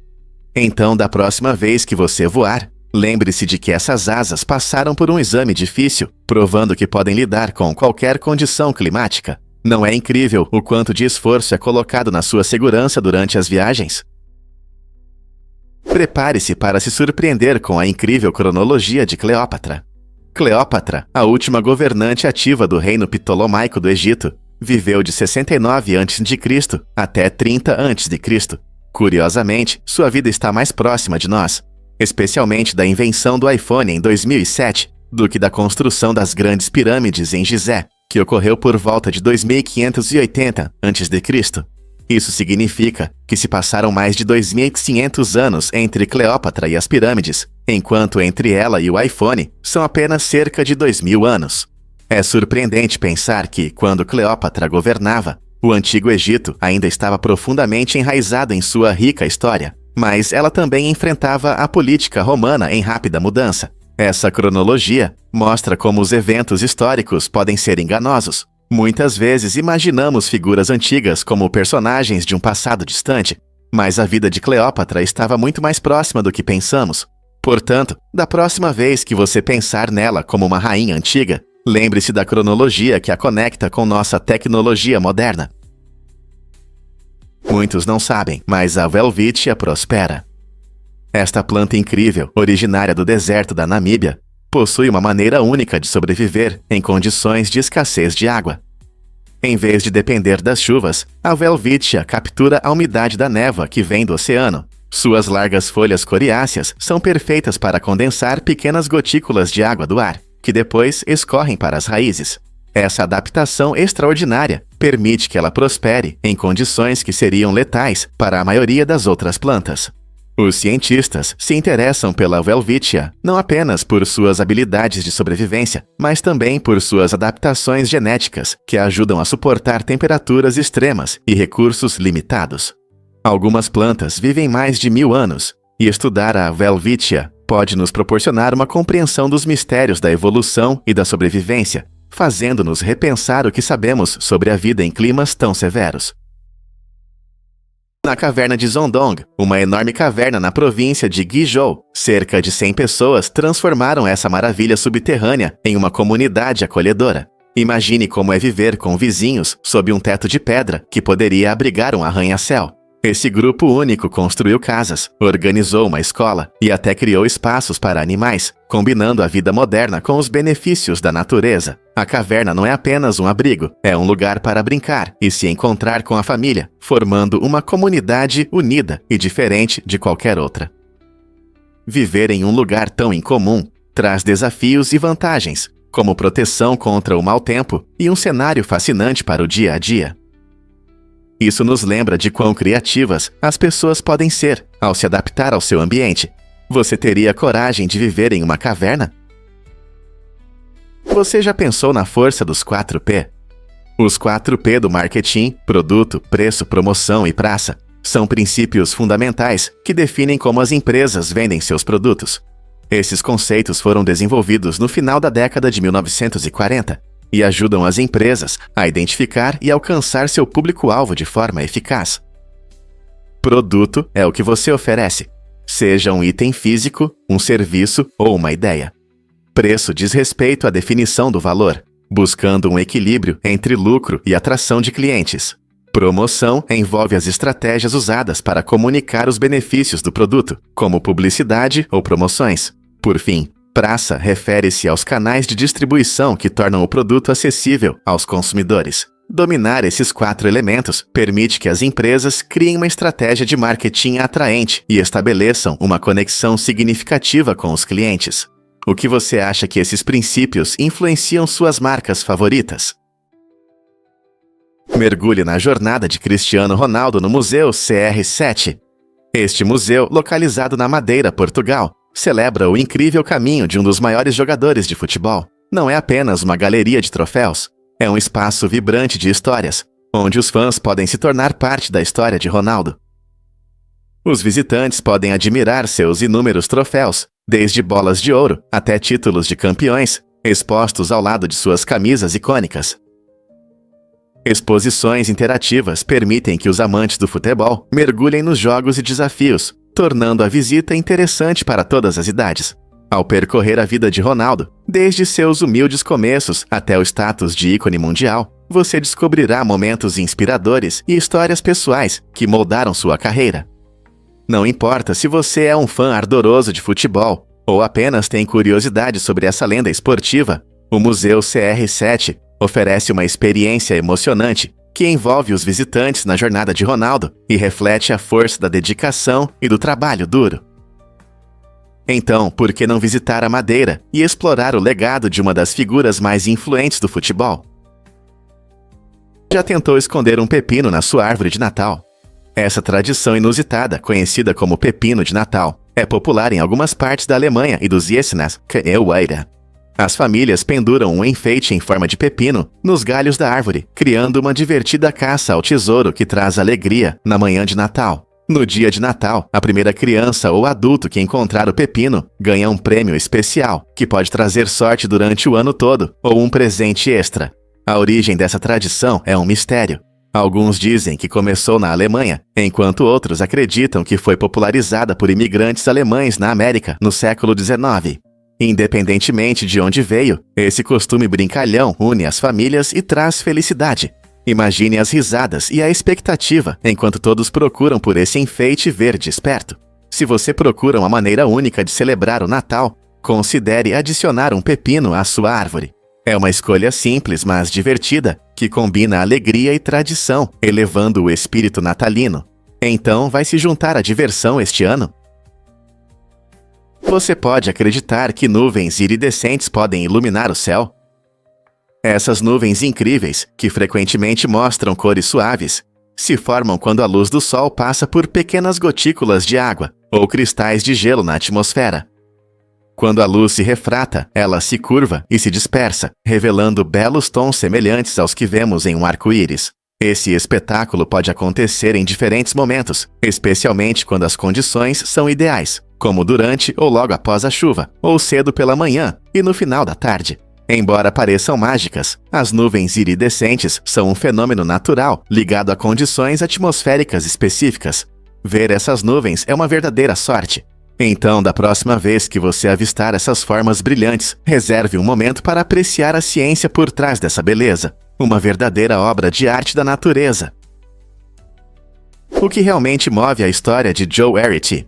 A: Então, da próxima vez que você voar, lembre-se de que essas asas passaram por um exame difícil, provando que podem lidar com qualquer condição climática. Não é incrível o quanto de esforço é colocado na sua segurança durante as viagens? Prepare-se para se surpreender com a incrível cronologia de Cleópatra. Cleópatra, a última governante ativa do reino ptolomaico do Egito, viveu de 69 a.C. até 30 a.C. Curiosamente, sua vida está mais próxima de nós, especialmente da invenção do iPhone em 2007, do que da construção das grandes pirâmides em Gizé, que ocorreu por volta de 2580 a.C. Isso significa que se passaram mais de 2.500 anos entre Cleópatra e as pirâmides, enquanto entre ela e o iPhone são apenas cerca de 2.000 anos. É surpreendente pensar que, quando Cleópatra governava, o Antigo Egito ainda estava profundamente enraizado em sua rica história, mas ela também enfrentava a política romana em rápida mudança. Essa cronologia mostra como os eventos históricos podem ser enganosos. Muitas vezes imaginamos figuras antigas como personagens de um passado distante, mas a vida de Cleópatra estava muito mais próxima do que pensamos. Portanto, da próxima vez que você pensar nela como uma rainha antiga, lembre-se da cronologia que a conecta com nossa tecnologia moderna. Muitos não sabem, mas a Welwitschia prospera. Esta planta incrível, originária do deserto da Namíbia, possui uma maneira única de sobreviver em condições de escassez de água. Em vez de depender das chuvas, a Welwitschia captura a umidade da névoa que vem do oceano. Suas largas folhas coriáceas são perfeitas para condensar pequenas gotículas de água do ar, que depois escorrem para as raízes. Essa adaptação extraordinária permite que ela prospere em condições que seriam letais para a maioria das outras plantas. Os cientistas se interessam pela Welwitschia não apenas por suas habilidades de sobrevivência, mas também por suas adaptações genéticas, que ajudam a suportar temperaturas extremas e recursos limitados. Algumas plantas vivem mais de 1000 anos, e estudar a Welwitschia pode nos proporcionar uma compreensão dos mistérios da evolução e da sobrevivência, fazendo-nos repensar o que sabemos sobre a vida em climas tão severos. Na caverna de Zondong, uma enorme caverna na província de Guizhou, cerca de 100 pessoas transformaram essa maravilha subterrânea em uma comunidade acolhedora. Imagine como é viver com vizinhos sob um teto de pedra que poderia abrigar um arranha-céu. Esse grupo único construiu casas, organizou uma escola e até criou espaços para animais, combinando a vida moderna com os benefícios da natureza. A caverna não é apenas um abrigo, é um lugar para brincar e se encontrar com a família, formando uma comunidade unida e diferente de qualquer outra. Viver em um lugar tão incomum traz desafios e vantagens, como proteção contra o mau tempo e um cenário fascinante para o dia a dia. Isso nos lembra de quão criativas as pessoas podem ser ao se adaptar ao seu ambiente. Você teria coragem de viver em uma caverna? Você já pensou na força dos 4P? Os 4P do marketing, produto, preço, promoção e praça, são princípios fundamentais que definem como as empresas vendem seus produtos. Esses conceitos foram desenvolvidos no final da década de 1940. E ajudam as empresas a identificar e alcançar seu público-alvo de forma eficaz. Produto é o que você oferece, seja um item físico, um serviço ou uma ideia. Preço diz respeito à definição do valor, buscando um equilíbrio entre lucro e atração de clientes. Promoção envolve as estratégias usadas para comunicar os benefícios do produto, como publicidade ou promoções. Por fim, praça refere-se aos canais de distribuição que tornam o produto acessível aos consumidores. Dominar esses 4 elementos permite que as empresas criem uma estratégia de marketing atraente e estabeleçam uma conexão significativa com os clientes. O que você acha que esses princípios influenciam suas marcas favoritas? Mergulhe na jornada de Cristiano Ronaldo no Museu CR7. Este museu, localizado na Madeira, Portugal, celebra o incrível caminho de um dos maiores jogadores de futebol. Não é apenas uma galeria de troféus, é um espaço vibrante de histórias, onde os fãs podem se tornar parte da história de Ronaldo. Os visitantes podem admirar seus inúmeros troféus, desde bolas de ouro até títulos de campeões, expostos ao lado de suas camisas icônicas. Exposições interativas permitem que os amantes do futebol mergulhem nos jogos e desafios, tornando a visita interessante para todas as idades. Ao percorrer a vida de Ronaldo, desde seus humildes começos até o status de ícone mundial, você descobrirá momentos inspiradores e histórias pessoais que moldaram sua carreira. Não importa se você é um fã ardoroso de futebol ou apenas tem curiosidade sobre essa lenda esportiva, o Museu CR7 oferece uma experiência emocionante que envolve os visitantes na jornada de Ronaldo e reflete a força da dedicação e do trabalho duro. Então, por que não visitar a Madeira e explorar o legado de uma das figuras mais influentes do futebol? Já tentou esconder um pepino na sua árvore de Natal? Essa tradição inusitada, conhecida como pepino de Natal, é popular em algumas partes da Alemanha e dos Jesnas, As famílias penduram um enfeite em forma de pepino nos galhos da árvore, criando uma divertida caça ao tesouro que traz alegria na manhã de Natal. No dia de Natal, a primeira criança ou adulto que encontrar o pepino ganha um prêmio especial, que pode trazer sorte durante o ano todo, ou um presente extra. A origem dessa tradição é um mistério. Alguns dizem que começou na Alemanha, enquanto outros acreditam que foi popularizada por imigrantes alemães na América no século XIX. Independentemente de onde veio, esse costume brincalhão une as famílias e traz felicidade. Imagine as risadas e a expectativa enquanto todos procuram por esse enfeite verde esperto. Se você procura uma maneira única de celebrar o Natal, considere adicionar um pepino à sua árvore. É uma escolha simples, mas divertida, que combina alegria e tradição, elevando o espírito natalino. Então, vai se juntar à diversão este ano? Você pode acreditar que nuvens iridescentes podem iluminar o céu? Essas nuvens incríveis, que frequentemente mostram cores suaves, se formam quando a luz do sol passa por pequenas gotículas de água ou cristais de gelo na atmosfera. Quando a luz se refrata, ela se curva e se dispersa, revelando belos tons semelhantes aos que vemos em um arco-íris. Esse espetáculo pode acontecer em diferentes momentos, especialmente quando as condições são ideais, como durante ou logo após a chuva, ou cedo pela manhã e no final da tarde. Embora pareçam mágicas, as nuvens iridescentes são um fenômeno natural ligado a condições atmosféricas específicas. Ver essas nuvens é uma verdadeira sorte. Então, da próxima vez que você avistar essas formas brilhantes, reserve um momento para apreciar a ciência por trás dessa beleza. Uma verdadeira obra de arte da natureza. O que realmente move a história de Joe Arrity?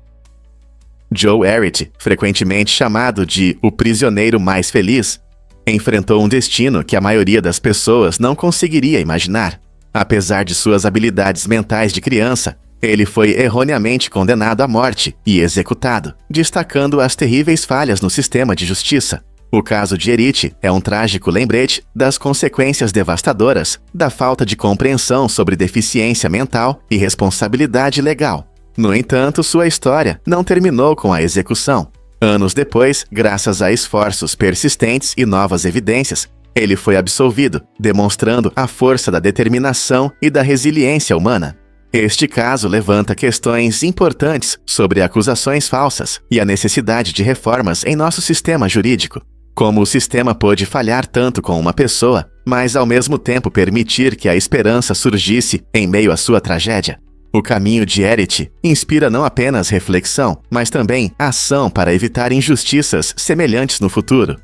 A: Joe Arrity, frequentemente chamado de o prisioneiro mais feliz, enfrentou um destino que a maioria das pessoas não conseguiria imaginar. Apesar de suas habilidades mentais de criança, ele foi erroneamente condenado à morte e executado, destacando as terríveis falhas no sistema de justiça. O caso de Arrity é um trágico lembrete das consequências devastadoras da falta de compreensão sobre deficiência mental e responsabilidade legal. No entanto, sua história não terminou com a execução. Anos depois, graças a esforços persistentes e novas evidências, ele foi absolvido, demonstrando a força da determinação e da resiliência humana. Este caso levanta questões importantes sobre acusações falsas e a necessidade de reformas em nosso sistema jurídico. Como o sistema pôde falhar tanto com uma pessoa, mas ao mesmo tempo permitir que a esperança surgisse em meio à sua tragédia. O caminho de Arrity inspira não apenas reflexão, mas também ação para evitar injustiças semelhantes no futuro.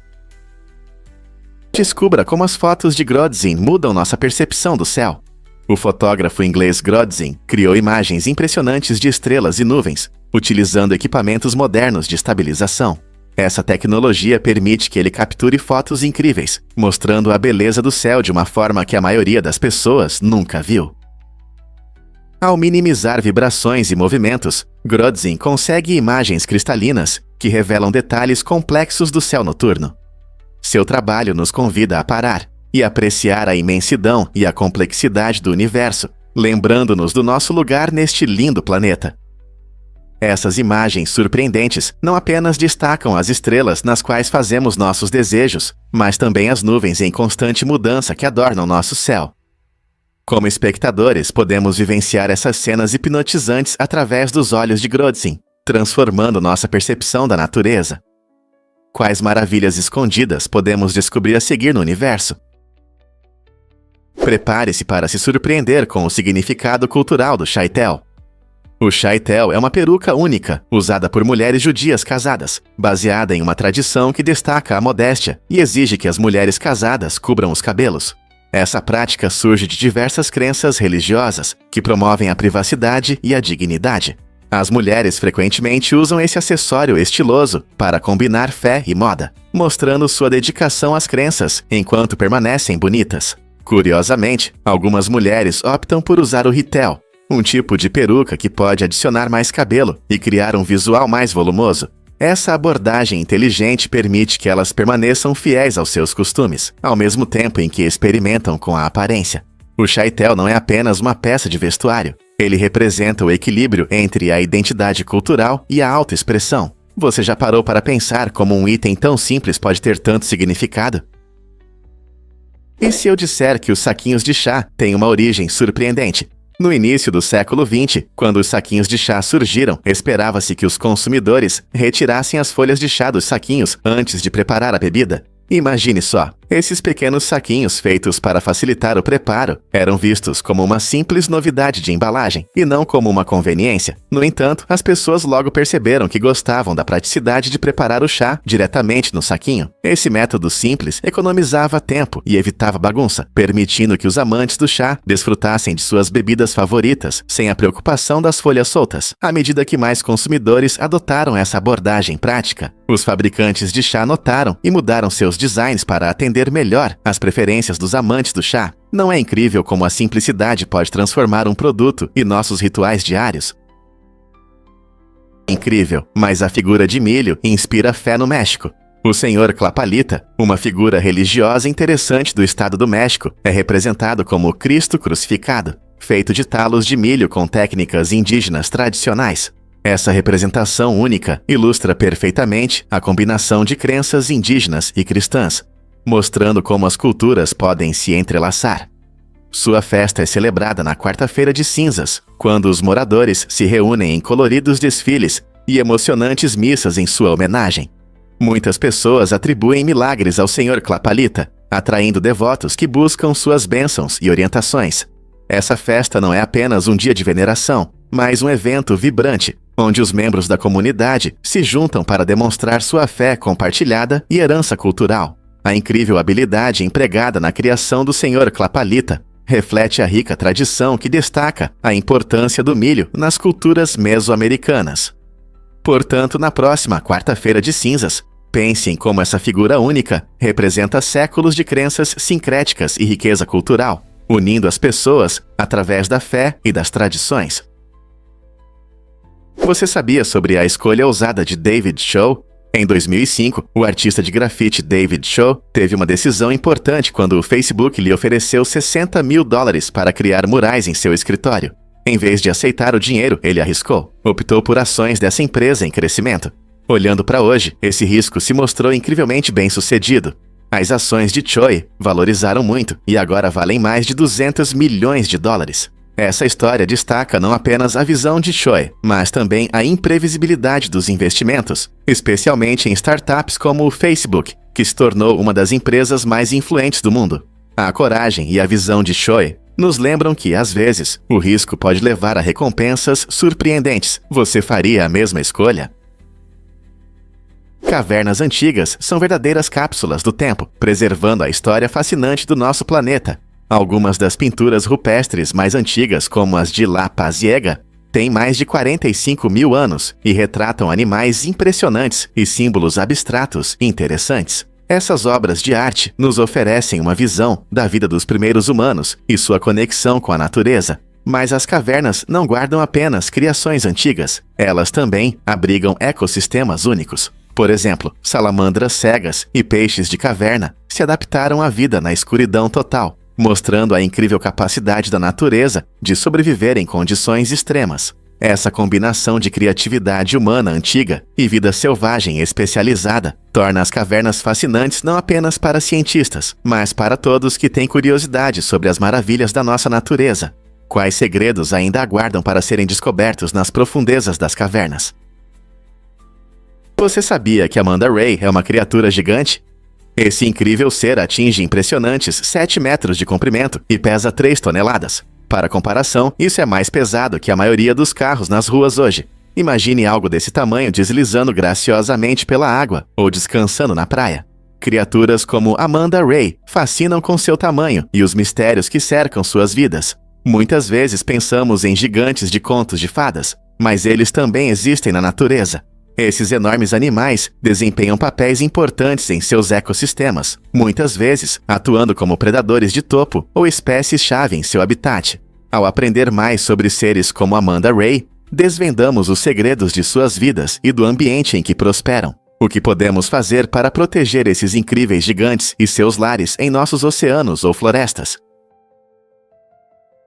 A: Descubra como as fotos de Grodzin mudam nossa percepção do céu. O fotógrafo inglês Grodzin criou imagens impressionantes de estrelas e nuvens, utilizando equipamentos modernos de estabilização. Essa tecnologia permite que ele capture fotos incríveis, mostrando a beleza do céu de uma forma que a maioria das pessoas nunca viu. Ao minimizar vibrações e movimentos, Grodzin consegue imagens cristalinas que revelam detalhes complexos do céu noturno. Seu trabalho nos convida a parar e apreciar a imensidão e a complexidade do universo, lembrando-nos do nosso lugar neste lindo planeta. Essas imagens surpreendentes não apenas destacam as estrelas nas quais fazemos nossos desejos, mas também as nuvens em constante mudança que adornam nosso céu. Como espectadores, podemos vivenciar essas cenas hipnotizantes através dos olhos de Grodzin, transformando nossa percepção da natureza. Quais maravilhas escondidas podemos descobrir a seguir no universo? Prepare-se para se surpreender com o significado cultural do Shaitel. O Shaitel é uma peruca única, usada por mulheres judias casadas, baseada em uma tradição que destaca a modéstia e exige que as mulheres casadas cubram os cabelos. Essa prática surge de diversas crenças religiosas, que promovem a privacidade e a dignidade. As mulheres frequentemente usam esse acessório estiloso para combinar fé e moda, mostrando sua dedicação às crenças enquanto permanecem bonitas. Curiosamente, algumas mulheres optam por usar o Ritel, um tipo de peruca que pode adicionar mais cabelo e criar um visual mais volumoso. Essa abordagem inteligente permite que elas permaneçam fiéis aos seus costumes, ao mesmo tempo em que experimentam com a aparência. O Shaitel não é apenas uma peça de vestuário. Ele representa o equilíbrio entre a identidade cultural e a autoexpressão. Você já parou para pensar como um item tão simples pode ter tanto significado? E se eu disser que os saquinhos de chá têm uma origem surpreendente? No início do século XX, quando os saquinhos de chá surgiram, esperava-se que os consumidores retirassem as folhas de chá dos saquinhos antes de preparar a bebida. Imagine só, Esses pequenos saquinhos feitos para facilitar o preparo eram vistos como uma simples novidade de embalagem e não como uma conveniência. No entanto, as pessoas logo perceberam que gostavam da praticidade de preparar o chá diretamente no saquinho. Esse método simples economizava tempo e evitava bagunça, permitindo que os amantes do chá desfrutassem de suas bebidas favoritas sem a preocupação das folhas soltas. À medida que mais consumidores adotaram essa abordagem prática, os fabricantes de chá notaram e mudaram seus designs para atender melhor às preferências dos amantes do chá. Não é incrível como a simplicidade pode transformar um produto e nossos rituais diários? Incrível, mas a figura de milho inspira fé no México. O Senhor Tlapalita, uma figura religiosa interessante do estado do México, é representado como Cristo crucificado, feito de talos de milho com técnicas indígenas tradicionais. Essa representação única ilustra perfeitamente a combinação de crenças indígenas e cristãs, mostrando como as culturas podem se entrelaçar. Sua festa é celebrada na quarta-feira de cinzas, quando os moradores se reúnem em coloridos desfiles e emocionantes missas em sua homenagem. Muitas pessoas atribuem milagres ao Senhor Tlapalita, atraindo devotos que buscam suas bênçãos e orientações. Essa festa não é apenas um dia de veneração, mas um evento vibrante, onde os membros da comunidade se juntam para demonstrar sua fé compartilhada e herança cultural. A incrível habilidade empregada na criação do Senhor Tlapalita reflete a rica tradição que destaca a importância do milho nas culturas mesoamericanas. Portanto, na próxima quarta-feira de cinzas, pense em como essa figura única representa séculos de crenças sincréticas e riqueza cultural, unindo as pessoas através da fé e das tradições. Você sabia sobre a escolha ousada de David Choe? Em 2005, o artista de grafite David Choe teve uma decisão importante quando o Facebook lhe ofereceu $60 mil para criar murais em seu escritório. Em vez de aceitar o dinheiro, ele arriscou. Optou por ações dessa empresa em crescimento. Olhando para hoje, esse risco se mostrou incrivelmente bem-sucedido. As ações de Choe valorizaram muito e agora valem mais de $200 milhões. Essa história destaca não apenas a visão de Choe, mas também a imprevisibilidade dos investimentos, especialmente em startups como o Facebook, que se tornou uma das empresas mais influentes do mundo. A coragem e a visão de Choe nos lembram que, às vezes, o risco pode levar a recompensas surpreendentes. Você faria a mesma escolha? Cavernas antigas são verdadeiras cápsulas do tempo, preservando a história fascinante do nosso planeta. Algumas das pinturas rupestres mais antigas, como as de La Paziega, têm mais de 45 mil anos e retratam animais impressionantes e símbolos abstratos interessantes. Essas obras de arte nos oferecem uma visão da vida dos primeiros humanos e sua conexão com a natureza. Mas as cavernas não guardam apenas criações antigas, elas também abrigam ecossistemas únicos. Por exemplo, salamandras cegas e peixes de caverna se adaptaram à vida na escuridão total, mostrando a incrível capacidade da natureza de sobreviver em condições extremas. Essa combinação de criatividade humana antiga e vida selvagem especializada torna as cavernas fascinantes não apenas para cientistas, mas para todos que têm curiosidade sobre as maravilhas da nossa natureza. Quais segredos ainda aguardam para serem descobertos nas profundezas das cavernas? Você sabia que Amanda Ray é uma criatura gigante? Esse incrível ser atinge impressionantes 7 metros de comprimento e pesa 3 toneladas. Para comparação, isso é mais pesado que a maioria dos carros nas ruas hoje. Imagine algo desse tamanho deslizando graciosamente pela água ou descansando na praia. Criaturas como Amanda Ray fascinam com seu tamanho e os mistérios que cercam suas vidas. Muitas vezes pensamos em gigantes de contos de fadas, mas eles também existem na natureza. Esses enormes animais desempenham papéis importantes em seus ecossistemas, muitas vezes atuando como predadores de topo ou espécies-chave em seu habitat. Ao aprender mais sobre seres como Amanda Ray, desvendamos os segredos de suas vidas e do ambiente em que prosperam. O que podemos fazer para proteger esses incríveis gigantes e seus lares em nossos oceanos ou florestas?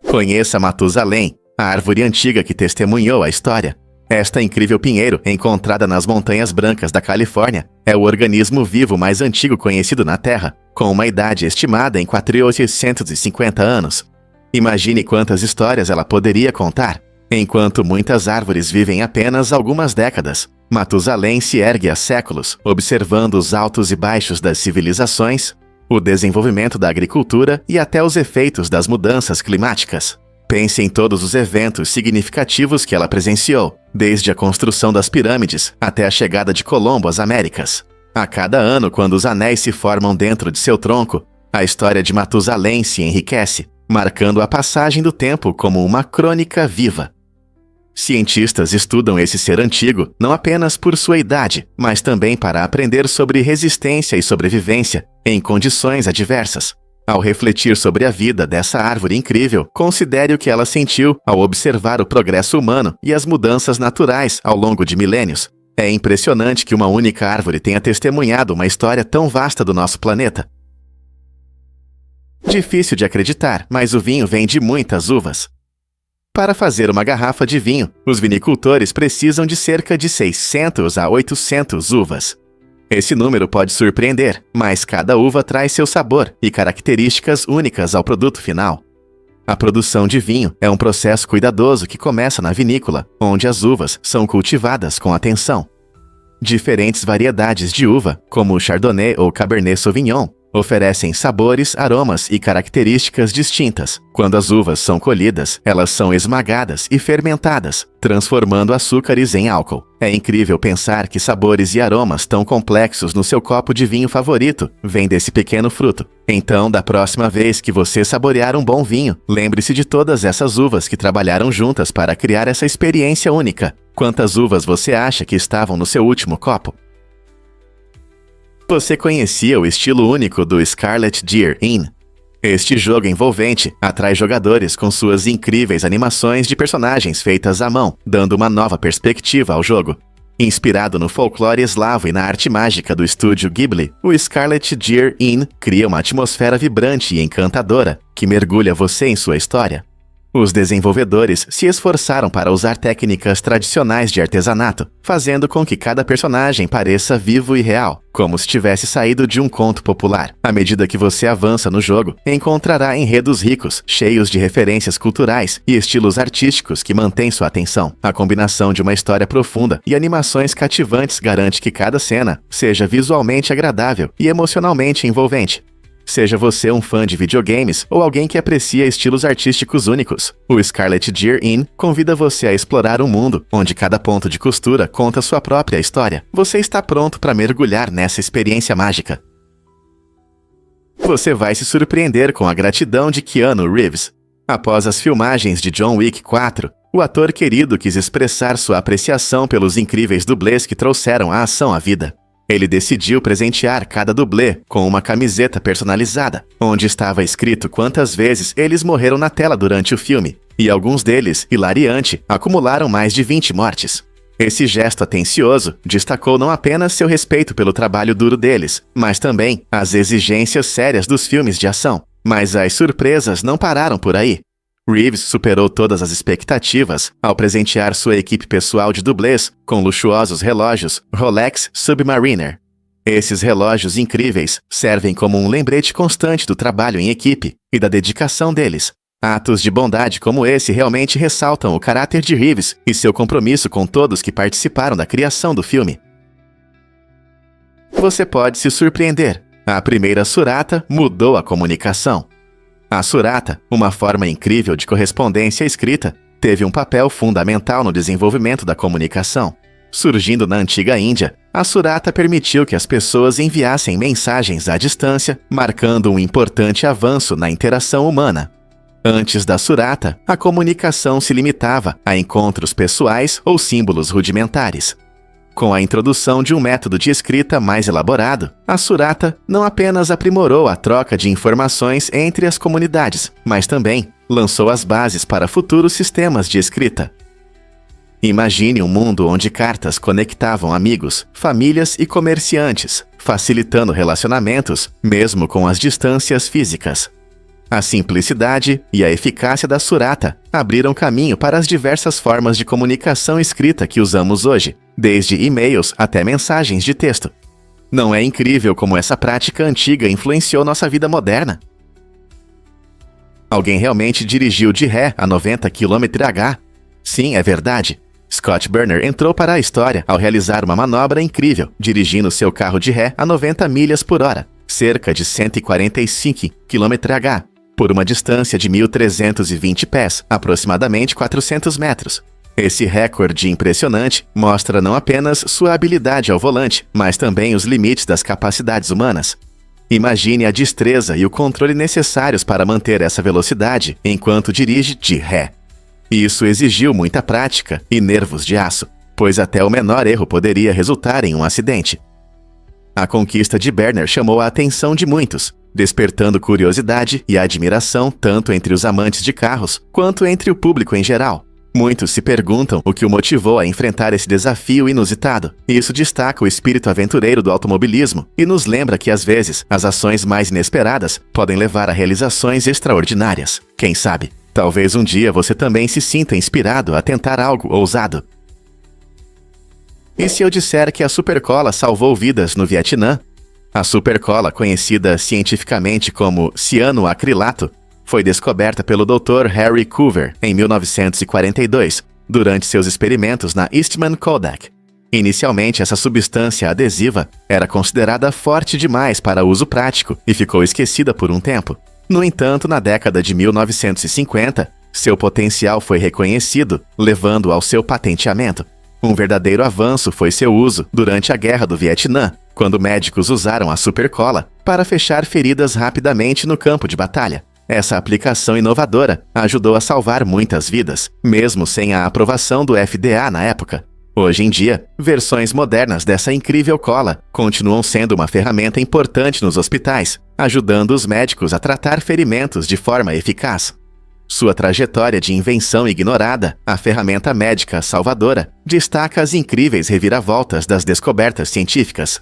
A: Conheça Matusalém, a árvore antiga que testemunhou a história. Esta incrível pinheiro, encontrada nas Montanhas Brancas da Califórnia, é o organismo vivo mais antigo conhecido na Terra, com uma idade estimada em 4.850 anos. Imagine quantas histórias ela poderia contar. Enquanto muitas árvores vivem apenas algumas décadas, Matusalém se ergue há séculos, observando os altos e baixos das civilizações, o desenvolvimento da agricultura e até os efeitos das mudanças climáticas. Pense em todos os eventos significativos que ela presenciou, desde a construção das pirâmides até a chegada de Colombo às Américas. A cada ano, quando os anéis se formam dentro de seu tronco, a história de Matusalém se enriquece, marcando a passagem do tempo como uma crônica viva. Cientistas estudam esse ser antigo não apenas por sua idade, mas também para aprender sobre resistência e sobrevivência em condições adversas. Ao refletir sobre a vida dessa árvore incrível, considere o que ela sentiu ao observar o progresso humano e as mudanças naturais ao longo de milênios. É impressionante que uma única árvore tenha testemunhado uma história tão vasta do nosso planeta. Difícil de acreditar, mas o vinho vem de muitas uvas. Para fazer uma garrafa de vinho, os vinicultores precisam de cerca de 600 a 800 uvas. Esse número pode surpreender, mas cada uva traz seu sabor e características únicas ao produto final. A produção de vinho é um processo cuidadoso que começa na vinícola, onde as uvas são cultivadas com atenção. Diferentes variedades de uva, como o Chardonnay ou Cabernet Sauvignon, oferecem sabores, aromas e características distintas. Quando as uvas são colhidas, elas são esmagadas e fermentadas, transformando açúcares em álcool. É incrível pensar que sabores e aromas tão complexos no seu copo de vinho favorito vêm desse pequeno fruto. Então, da próxima vez que você saborear um bom vinho, lembre-se de todas essas uvas que trabalharam juntas para criar essa experiência única. Quantas uvas você acha que estavam no seu último copo? Você conhecia o estilo único do Scarlet Deer Inn? Este jogo envolvente atrai jogadores com suas incríveis animações de personagens feitas à mão, dando uma nova perspectiva ao jogo. Inspirado no folclore eslavo e na arte mágica do estúdio Ghibli, o Scarlet Deer Inn cria uma atmosfera vibrante e encantadora que mergulha você em sua história. Os desenvolvedores se esforçaram para usar técnicas tradicionais de artesanato, fazendo com que cada personagem pareça vivo e real, como se tivesse saído de um conto popular. À medida que você avança no jogo, encontrará enredos ricos, cheios de referências culturais e estilos artísticos que mantêm sua atenção. A combinação de uma história profunda e animações cativantes garante que cada cena seja visualmente agradável e emocionalmente envolvente. Seja você um fã de videogames ou alguém que aprecia estilos artísticos únicos, o Scarlet Deer Inn convida você a explorar um mundo onde cada ponto de costura conta sua própria história. Você está pronto para mergulhar nessa experiência mágica. Você vai se surpreender com a gratidão de Keanu Reeves. Após as filmagens de John Wick 4, o ator querido quis expressar sua apreciação pelos incríveis dublês que trouxeram a ação à vida. Ele decidiu presentear cada dublê com uma camiseta personalizada, onde estava escrito quantas vezes eles morreram na tela durante o filme, e alguns deles, hilariante, acumularam mais de 20 mortes. Esse gesto atencioso destacou não apenas seu respeito pelo trabalho duro deles, mas também as exigências sérias dos filmes de ação. Mas as surpresas não pararam por aí. Reeves superou todas as expectativas ao presentear sua equipe pessoal de dublês com luxuosos relógios Rolex Submariner. Esses relógios incríveis servem como um lembrete constante do trabalho em equipe e da dedicação deles. Atos de bondade como esse realmente ressaltam o caráter de Reeves e seu compromisso com todos que participaram da criação do filme. Você pode se surpreender. A primeira Surata mudou a comunicação. A Surata, uma forma incrível de correspondência escrita, teve um papel fundamental no desenvolvimento da comunicação. Surgindo na antiga Índia, a Surata permitiu que as pessoas enviassem mensagens à distância, marcando um importante avanço na interação humana. Antes da Surata, a comunicação se limitava a encontros pessoais ou símbolos rudimentares. Com a introdução de um método de escrita mais elaborado, a Surata não apenas aprimorou a troca de informações entre as comunidades, mas também lançou as bases para futuros sistemas de escrita. Imagine um mundo onde cartas conectavam amigos, famílias e comerciantes, facilitando relacionamentos, mesmo com as distâncias físicas. A simplicidade e a eficácia da Surata abriram caminho para as diversas formas de comunicação escrita que usamos hoje, desde e-mails até mensagens de texto. Não é incrível como essa prática antiga influenciou nossa vida moderna? Alguém realmente dirigiu de ré a 90 km/h? Sim, é verdade. Scott Burner entrou para a história ao realizar uma manobra incrível, dirigindo seu carro de ré a 90 milhas por hora. cerca de 145 km/h, por uma distância de 1.320 pés, aproximadamente 400 metros. Esse recorde impressionante mostra não apenas sua habilidade ao volante, mas também os limites das capacidades humanas. Imagine a destreza e o controle necessários para manter essa velocidade enquanto dirige de ré. Isso exigiu muita prática e nervos de aço, pois até o menor erro poderia resultar em um acidente. A conquista de Berner chamou a atenção de muitos, despertando curiosidade e admiração tanto entre os amantes de carros quanto entre o público em geral. Muitos se perguntam o que o motivou a enfrentar esse desafio inusitado. Isso destaca o espírito aventureiro do automobilismo e nos lembra que, às vezes, as ações mais inesperadas podem levar a realizações extraordinárias. Quem sabe, talvez um dia você também se sinta inspirado a tentar algo ousado. E se eu disser que a supercola salvou vidas no Vietnã? A supercola, conhecida cientificamente como cianoacrilato, foi descoberta pelo Dr. Harry Coover em 1942, durante seus experimentos na Eastman Kodak. Inicialmente, essa substância adesiva era considerada forte demais para uso prático e ficou esquecida por um tempo. No entanto, na década de 1950, seu potencial foi reconhecido, levando ao seu patenteamento. Um verdadeiro avanço foi seu uso durante a Guerra do Vietnã, quando médicos usaram a supercola para fechar feridas rapidamente no campo de batalha. Essa aplicação inovadora ajudou a salvar muitas vidas, mesmo sem a aprovação do FDA na época. Hoje em dia, versões modernas dessa incrível cola continuam sendo uma ferramenta importante nos hospitais, ajudando os médicos a tratar ferimentos de forma eficaz. Sua trajetória de invenção ignorada, a ferramenta médica salvadora, destaca as incríveis reviravoltas das descobertas científicas.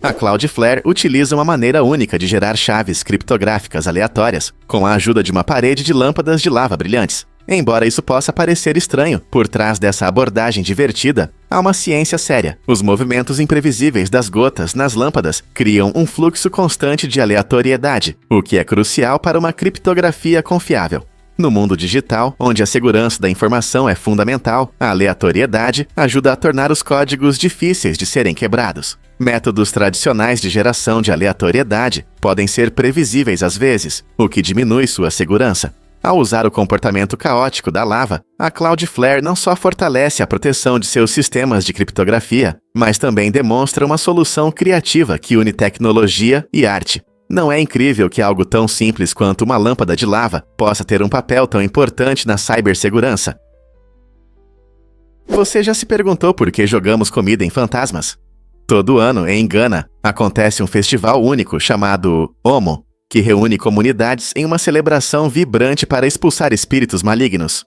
A: A Cloudflare utiliza uma maneira única de gerar chaves criptográficas aleatórias, com a ajuda de uma parede de lâmpadas de lava brilhantes. Embora isso possa parecer estranho, por trás dessa abordagem divertida, há uma ciência séria. Os movimentos imprevisíveis das gotas nas lâmpadas criam um fluxo constante de aleatoriedade, o que é crucial para uma criptografia confiável. No mundo digital, onde a segurança da informação é fundamental, a aleatoriedade ajuda a tornar os códigos difíceis de serem quebrados. Métodos tradicionais de geração de aleatoriedade podem ser previsíveis às vezes, o que diminui sua segurança. Ao usar o comportamento caótico da lava, a Cloudflare não só fortalece a proteção de seus sistemas de criptografia, mas também demonstra uma solução criativa que une tecnologia e arte. Não é incrível que algo tão simples quanto uma lâmpada de lava possa ter um papel tão importante na cibersegurança? Você já se perguntou por que jogamos comida em fantasmas? Todo ano, em Gana, acontece um festival único chamado Omo, que reúne comunidades em uma celebração vibrante para expulsar espíritos malignos.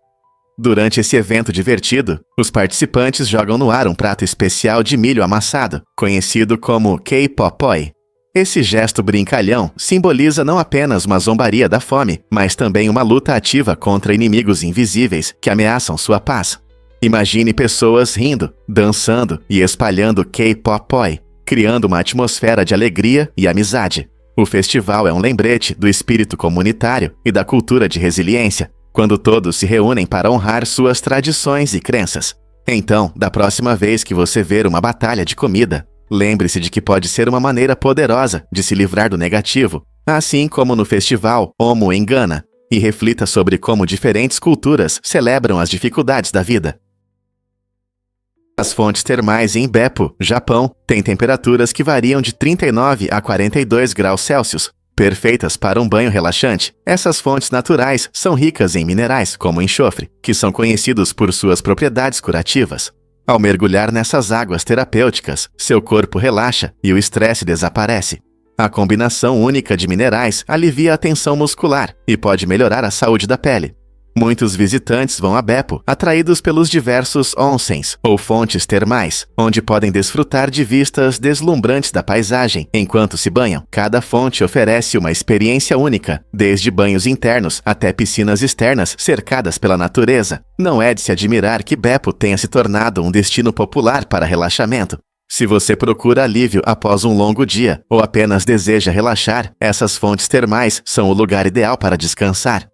A: Durante esse evento divertido, os participantes jogam no ar um prato especial de milho amassado, conhecido como K-Popoi. Esse gesto brincalhão simboliza não apenas uma zombaria da fome, mas também uma luta ativa contra inimigos invisíveis que ameaçam sua paz. Imagine pessoas rindo, dançando e espalhando K-Popoi, criando uma atmosfera de alegria e amizade. O festival é um lembrete do espírito comunitário e da cultura de resiliência, quando todos se reúnem para honrar suas tradições e crenças. Então, da próxima vez que você ver uma batalha de comida, lembre-se de que pode ser uma maneira poderosa de se livrar do negativo, assim como no festival Omo em Gana, e reflita sobre como diferentes culturas celebram as dificuldades da vida. As fontes termais em Beppo, Japão, têm temperaturas que variam de 39 a 42 graus Celsius, perfeitas para um banho relaxante. Essas fontes naturais são ricas em minerais, como enxofre, que são conhecidos por suas propriedades curativas. Ao mergulhar nessas águas terapêuticas, seu corpo relaxa e o estresse desaparece. A combinação única de minerais alivia a tensão muscular e pode melhorar a saúde da pele. Muitos visitantes vão a Beppo, atraídos pelos diversos onsens, ou fontes termais, onde podem desfrutar de vistas deslumbrantes da paisagem enquanto se banham. Cada fonte oferece uma experiência única, desde banhos internos até piscinas externas cercadas pela natureza. Não é de se admirar que Beppo tenha se tornado um destino popular para relaxamento. Se você procura alívio após um longo dia, ou apenas deseja relaxar, essas fontes termais são o lugar ideal para descansar.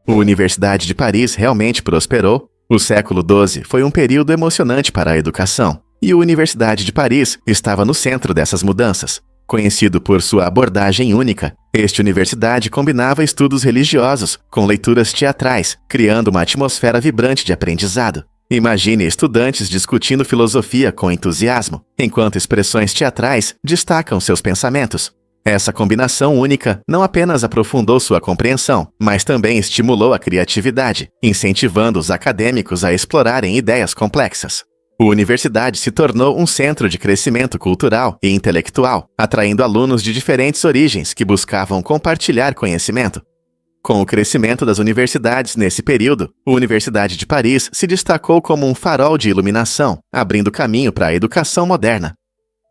A: A Universidade de Paris realmente prosperou. O século XII foi um período emocionante para a educação. E a Universidade de Paris estava no centro dessas mudanças. Conhecido por sua abordagem única, esta universidade combinava estudos religiosos com leituras teatrais, criando uma atmosfera vibrante de aprendizado. Imagine estudantes discutindo filosofia com entusiasmo, enquanto expressões teatrais destacam seus pensamentos. Essa combinação única não apenas aprofundou sua compreensão, mas também estimulou a criatividade, incentivando os acadêmicos a explorarem ideias complexas. A universidade se tornou um centro de crescimento cultural e intelectual, atraindo alunos de diferentes origens que buscavam compartilhar conhecimento. Com o crescimento das universidades nesse período, a Universidade de Paris se destacou como um farol de iluminação, abrindo caminho para a educação moderna.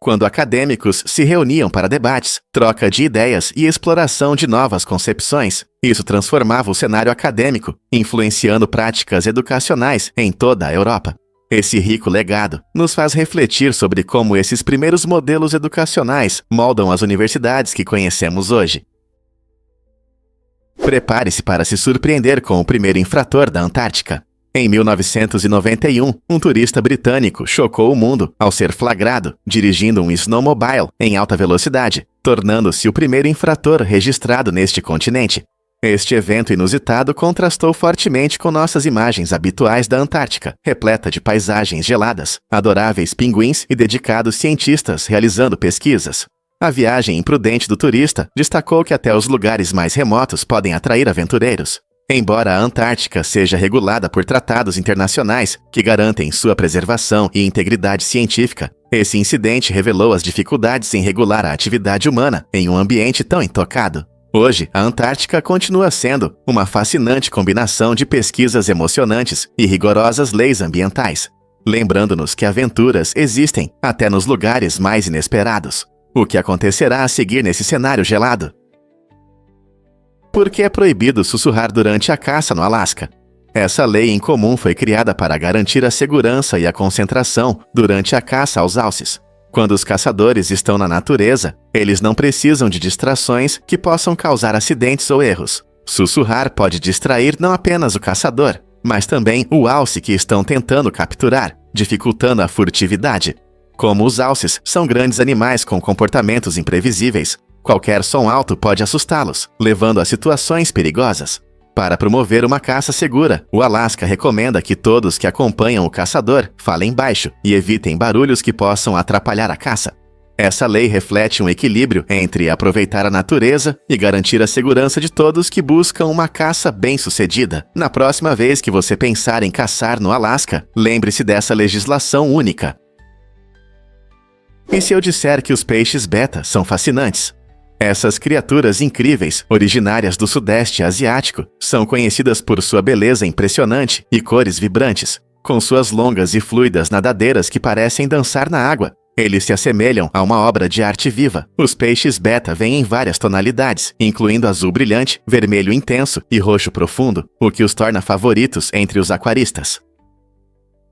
A: Quando acadêmicos se reuniam para debates, troca de ideias e exploração de novas concepções, isso transformava o cenário acadêmico, influenciando práticas educacionais em toda a Europa. Esse rico legado nos faz refletir sobre como esses primeiros modelos educacionais moldam as universidades que conhecemos hoje. Prepare-se para se surpreender com o primeiro infrator da Antártica. Em 1991, um turista britânico chocou o mundo ao ser flagrado dirigindo um snowmobile em alta velocidade, tornando-se o primeiro infrator registrado neste continente. Este evento inusitado contrastou fortemente com nossas imagens habituais da Antártica, repleta de paisagens geladas, adoráveis pinguins e dedicados cientistas realizando pesquisas. A viagem imprudente do turista destacou que até os lugares mais remotos podem atrair aventureiros. Embora a Antártica seja regulada por tratados internacionais que garantem sua preservação e integridade científica, esse incidente revelou as dificuldades em regular a atividade humana em um ambiente tão intocado. Hoje, a Antártica continua sendo uma fascinante combinação de pesquisas emocionantes e rigorosas leis ambientais, lembrando-nos que aventuras existem até nos lugares mais inesperados. O que acontecerá a seguir nesse cenário gelado? Por que é proibido sussurrar durante a caça no Alasca? Essa lei incomum foi criada para garantir a segurança e a concentração durante a caça aos alces. Quando os caçadores estão na natureza, eles não precisam de distrações que possam causar acidentes ou erros. Sussurrar pode distrair não apenas o caçador, mas também o alce que estão tentando capturar, dificultando a furtividade. Como os alces são grandes animais com comportamentos imprevisíveis, qualquer som alto pode assustá-los, levando a situações perigosas. Para promover uma caça segura, o Alasca recomenda que todos que acompanham o caçador falem baixo e evitem barulhos que possam atrapalhar a caça. Essa lei reflete um equilíbrio entre aproveitar a natureza e garantir a segurança de todos que buscam uma caça bem-sucedida. Na próxima vez que você pensar em caçar no Alasca, lembre-se dessa legislação única. E se eu disser que os peixes beta são fascinantes? Essas criaturas incríveis, originárias do Sudeste Asiático, são conhecidas por sua beleza impressionante e cores vibrantes. Com suas longas e fluidas nadadeiras que parecem dançar na água, eles se assemelham a uma obra de arte viva. Os peixes beta vêm em várias tonalidades, incluindo azul brilhante, vermelho intenso e roxo profundo, o que os torna favoritos entre os aquaristas.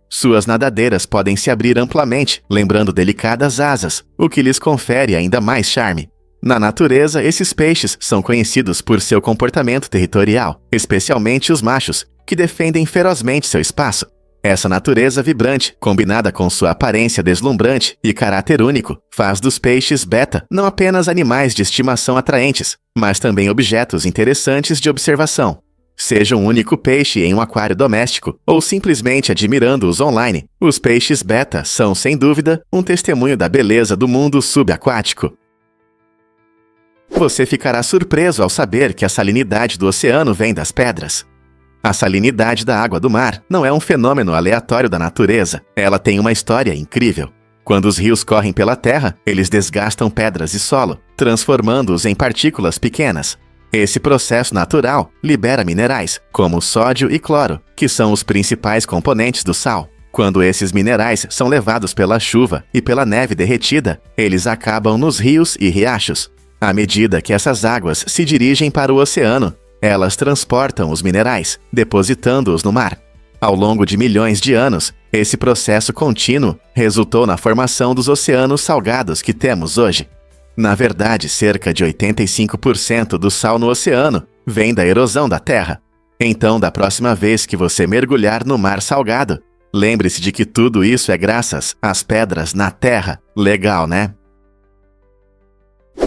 A: Suas nadadeiras podem se abrir amplamente, lembrando delicadas asas, o que lhes confere ainda mais charme. Na natureza, esses peixes são conhecidos por seu comportamento territorial, especialmente os machos, que defendem ferozmente seu espaço. Essa natureza vibrante, combinada com sua aparência deslumbrante e caráter único, faz dos peixes beta não apenas animais de estimação atraentes, mas também objetos interessantes de observação. Seja um único peixe em um aquário doméstico ou simplesmente admirando-os online, os peixes beta são, sem dúvida, um testemunho da beleza do mundo subaquático. Você ficará surpreso ao saber que a salinidade do oceano vem das pedras. A salinidade da água do mar não é um fenômeno aleatório da natureza, ela tem uma história incrível. Quando os rios correm pela terra, eles desgastam pedras e solo, transformando-os em partículas pequenas. Esse processo natural libera minerais, como sódio e cloro, que são os principais componentes do sal. Quando esses minerais são levados pela chuva e pela neve derretida, eles acabam nos rios e riachos. À medida que essas águas se dirigem para o oceano, elas transportam os minerais, depositando-os no mar. Ao longo de milhões de anos, esse processo contínuo resultou na formação dos oceanos salgados que temos hoje. Na verdade, cerca de 85% do sal no oceano vem da erosão da terra. Então, da próxima vez que você mergulhar no mar salgado, Lembre-se de que tudo isso é graças às pedras na terra. Legal, né?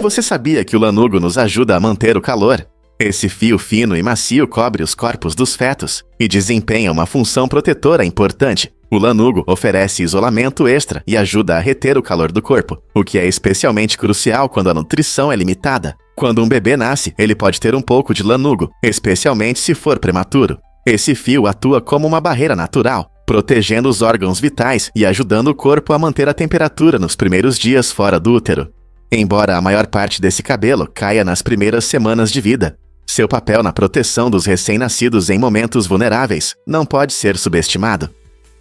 A: Você sabia que o lanugo nos ajuda a manter o calor? Esse fio fino e macio cobre os corpos dos fetos e desempenha uma função protetora importante. O lanugo oferece isolamento extra e ajuda a reter o calor do corpo, o que é especialmente crucial quando a nutrição é limitada. Quando um bebê nasce, ele pode ter um pouco de lanugo, especialmente se for prematuro. Esse fio atua como uma barreira natural, protegendo os órgãos vitais e ajudando o corpo a manter a temperatura nos primeiros dias fora do útero. Embora a maior parte desse cabelo caia nas primeiras semanas de vida, seu papel na proteção dos recém-nascidos em momentos vulneráveis não pode ser subestimado.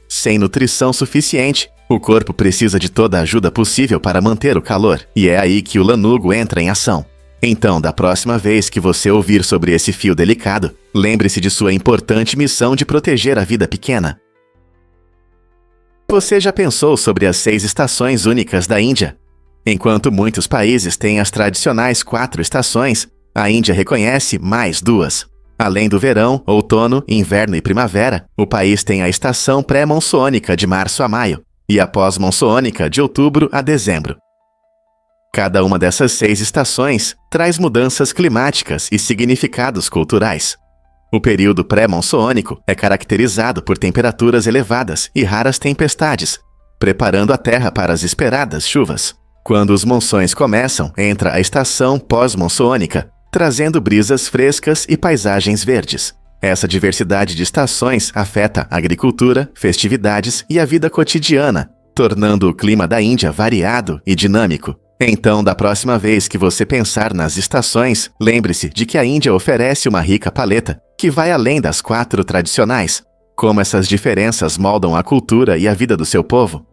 A: Sem nutrição suficiente, o corpo precisa de toda a ajuda possível para manter o calor, e é aí que o lanugo entra em ação. Então, da próxima vez que você ouvir sobre esse fio delicado, lembre-se de sua importante missão de proteger a vida pequena. Você já pensou sobre as 6 estações únicas da Índia? Enquanto muitos países têm as tradicionais 4 estações, a Índia reconhece mais 2. Além do verão, outono, inverno e primavera, o país tem a estação pré-monçônica de março a maio e a pós-monçônica de outubro a dezembro. Cada uma dessas 6 estações traz mudanças climáticas e significados culturais. O período pré-monçônico é caracterizado por temperaturas elevadas e raras tempestades, preparando a terra para as esperadas chuvas. Quando os monções começam, entra a estação pós-monçônica, trazendo brisas frescas e paisagens verdes. Essa diversidade de estações afeta a agricultura, festividades e a vida cotidiana, tornando o clima da Índia variado e dinâmico. Então, da próxima vez que você pensar nas estações, lembre-se de que a Índia oferece uma rica paleta que vai além das 4 tradicionais. Como essas diferenças moldam a cultura e a vida do seu povo?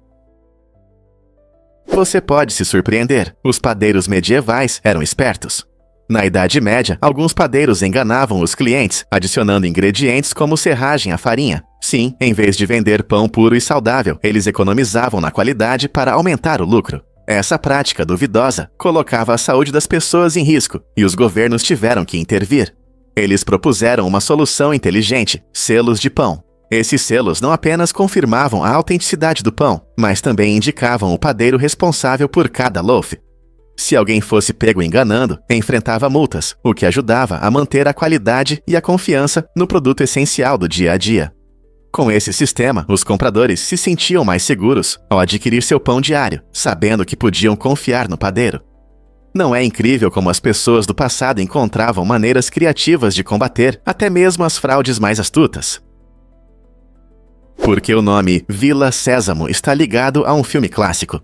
A: Você pode se surpreender. Os padeiros medievais eram espertos. Na Idade Média, alguns padeiros enganavam os clientes, adicionando ingredientes como serragem à farinha. Sim, em vez de vender pão puro e saudável, eles economizavam na qualidade para aumentar o lucro. Essa prática duvidosa colocava a saúde das pessoas em risco, e os governos tiveram que intervir. Eles propuseram uma solução inteligente: selos de pão. Esses selos não apenas confirmavam a autenticidade do pão, mas também indicavam o padeiro responsável por cada loaf. Se alguém fosse pego enganando, enfrentava multas, o que ajudava a manter a qualidade e a confiança no produto essencial do dia a dia. Com esse sistema, os compradores se sentiam mais seguros ao adquirir seu pão diário, sabendo que podiam confiar no padeiro. Não é incrível como as pessoas do passado encontravam maneiras criativas de combater até mesmo as fraudes mais astutas? Porque o nome Vila Sésamo está ligado a um filme clássico.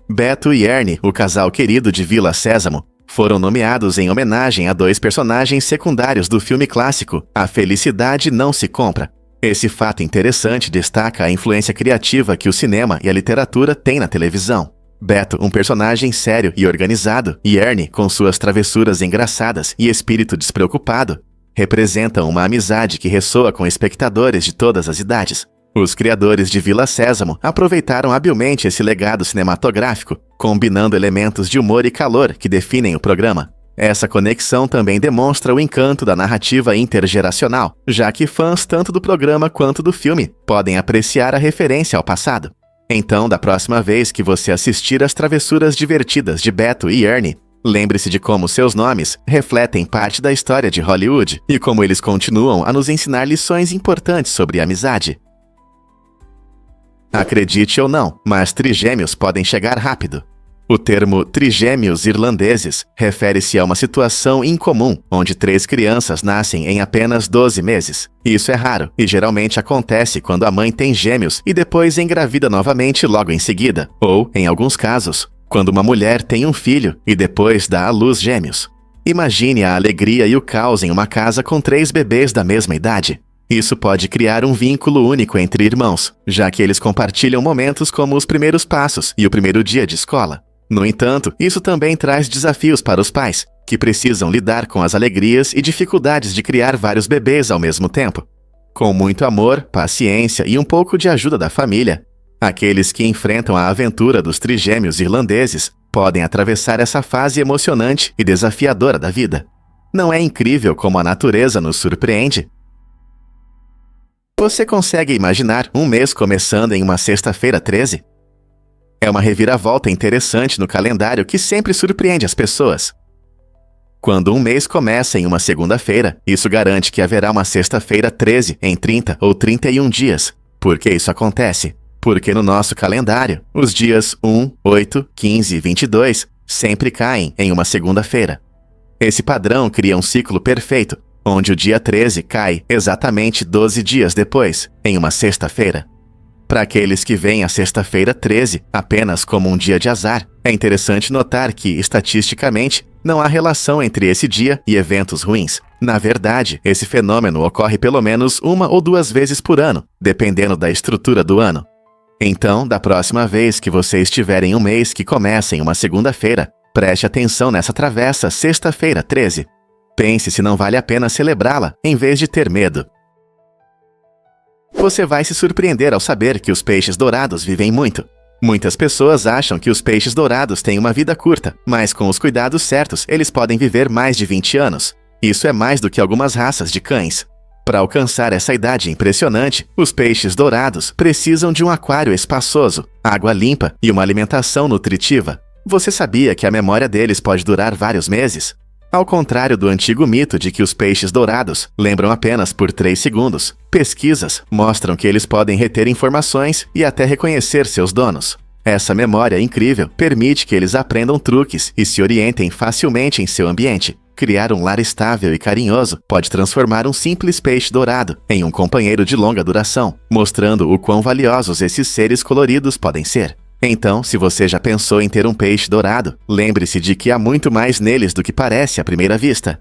A: Beto e Ernie, o casal querido de Vila Sésamo, foram nomeados em homenagem a 2 personagens secundários do filme clássico A Felicidade Não Se Compra. Esse fato interessante destaca a influência criativa que o cinema e a literatura têm na televisão. Beto, um personagem sério e organizado, e Ernie, com suas travessuras engraçadas e espírito despreocupado, representam uma amizade que ressoa com espectadores de todas as idades. Os criadores de Vila Sésamo aproveitaram habilmente esse legado cinematográfico, combinando elementos de humor e calor que definem o programa. Essa conexão também demonstra o encanto da narrativa intergeracional, já que fãs tanto do programa quanto do filme podem apreciar a referência ao passado. Então, da próxima vez que você assistir às travessuras divertidas de Beto e Ernie, lembre-se de como seus nomes refletem parte da história de Hollywood e como eles continuam a nos ensinar lições importantes sobre amizade. Acredite ou não, mas trigêmeos podem chegar rápido. O termo trigêmeos irlandeses refere-se a uma situação incomum, onde 3 crianças nascem em apenas 12 meses. Isso é raro e geralmente acontece quando a mãe tem gêmeos e depois engravida novamente logo em seguida, ou, em alguns casos, quando uma mulher tem um filho e depois dá à luz gêmeos. Imagine a alegria e o caos em uma casa com 3 bebês da mesma idade. Isso pode criar um vínculo único entre irmãos, já que eles compartilham momentos como os primeiros passos e o primeiro dia de escola. No entanto, isso também traz desafios para os pais, que precisam lidar com as alegrias e dificuldades de criar vários bebês ao mesmo tempo. Com muito amor, paciência e um pouco de ajuda da família, aqueles que enfrentam a aventura dos trigêmeos irlandeses podem atravessar essa fase emocionante e desafiadora da vida. Não é incrível como a natureza nos surpreende? Você consegue imaginar um mês começando em uma sexta-feira 13? É uma reviravolta interessante no calendário que sempre surpreende as pessoas. Quando um mês começa em uma segunda-feira, isso garante que haverá uma sexta-feira 13 em 30 ou 31 dias. Por que isso acontece? Porque no nosso calendário, os dias 1, 8, 15 e 22 sempre caem em uma segunda-feira. Esse padrão cria um ciclo perfeito, onde o dia 13 cai exatamente 12 dias depois, em uma sexta-feira. Para aqueles que veem a sexta-feira 13 apenas como um dia de azar, é interessante notar que, estatisticamente, não há relação entre esse dia e eventos ruins. Na verdade, esse fenômeno ocorre pelo menos 1 ou 2 vezes por ano, dependendo da estrutura do ano. Então, da próxima vez que você estiver em um mês que começa em uma segunda-feira, preste atenção nessa travessa sexta-feira 13. Pense se não vale a pena celebrá-la, em vez de ter medo. Você vai se surpreender ao saber que os peixes dourados vivem muito. Muitas pessoas acham que os peixes dourados têm uma vida curta, mas com os cuidados certos, eles podem viver mais de 20 anos. Isso é mais do que algumas raças de cães. Para alcançar essa idade impressionante, os peixes dourados precisam de um aquário espaçoso, água limpa e uma alimentação nutritiva. Você sabia que a memória deles pode durar vários meses? Ao contrário do antigo mito de que os peixes dourados lembram apenas por 3 segundos, pesquisas mostram que eles podem reter informações e até reconhecer seus donos. Essa memória incrível permite que eles aprendam truques e se orientem facilmente em seu ambiente. Criar um lar estável e carinhoso pode transformar um simples peixe dourado em um companheiro de longa duração, mostrando o quão valiosos esses seres coloridos podem ser. Então, se você já pensou em ter um peixe dourado, lembre-se de que há muito mais neles do que parece à primeira vista.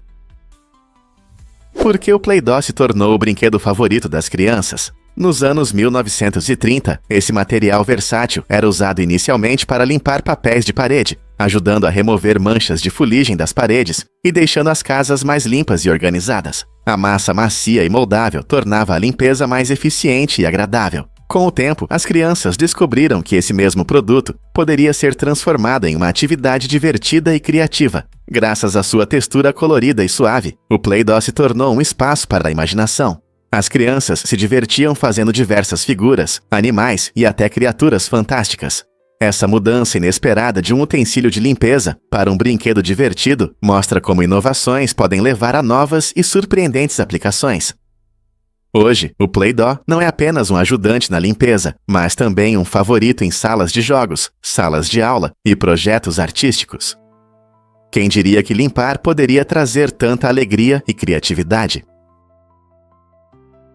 A: Por que o Play-Doh se tornou o brinquedo favorito das crianças? Nos anos 1930, esse material versátil era usado inicialmente para limpar papéis de parede, ajudando a remover manchas de fuligem das paredes e deixando as casas mais limpas e organizadas. A massa macia e moldável tornava a limpeza mais eficiente e agradável. Com o tempo, as crianças descobriram que esse mesmo produto poderia ser transformado em uma atividade divertida e criativa. Graças à sua textura colorida e suave, o Play-Doh se tornou um espaço para a imaginação. As crianças se divertiam fazendo diversas figuras, animais e até criaturas fantásticas. Essa mudança inesperada de um utensílio de limpeza para um brinquedo divertido mostra como inovações podem levar a novas e surpreendentes aplicações. Hoje, o Play-Doh não é apenas um ajudante na limpeza, mas também um favorito em salas de jogos, salas de aula e projetos artísticos. Quem diria que limpar poderia trazer tanta alegria e criatividade?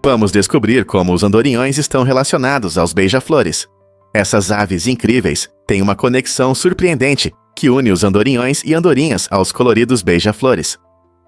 A: Vamos descobrir como os andorinhões estão relacionados aos beija-flores. Essas aves incríveis têm uma conexão surpreendente que une os andorinhões e andorinhas aos coloridos beija-flores.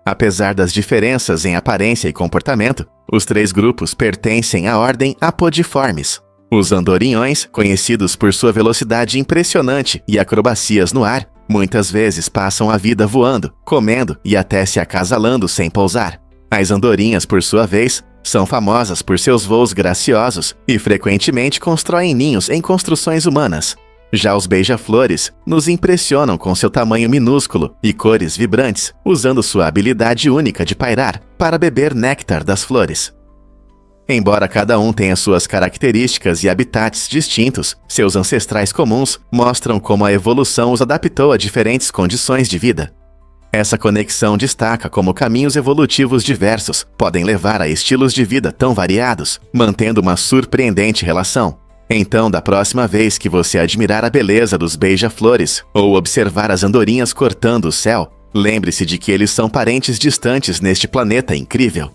A: Apesar das diferenças em aparência e comportamento, os 3 grupos pertencem à ordem Apodiformes. Os andorinhões, conhecidos por sua velocidade impressionante e acrobacias no ar, muitas vezes passam a vida voando, comendo e até se acasalando sem pousar. As andorinhas, por sua vez, são famosas por seus voos graciosos e frequentemente constroem ninhos em construções humanas. Já os beija-flores nos impressionam com seu tamanho minúsculo e cores vibrantes, usando sua habilidade única de pairar para beber néctar das flores. Embora cada um tenha suas características e habitats distintos, seus ancestrais comuns mostram como a evolução os adaptou a diferentes condições de vida. Essa conexão destaca como caminhos evolutivos diversos podem levar a estilos de vida tão variados, mantendo uma surpreendente relação. Então, da próxima vez que você admirar a beleza dos beija-flores ou observar as andorinhas cortando o céu, lembre-se de que eles são parentes distantes neste planeta incrível.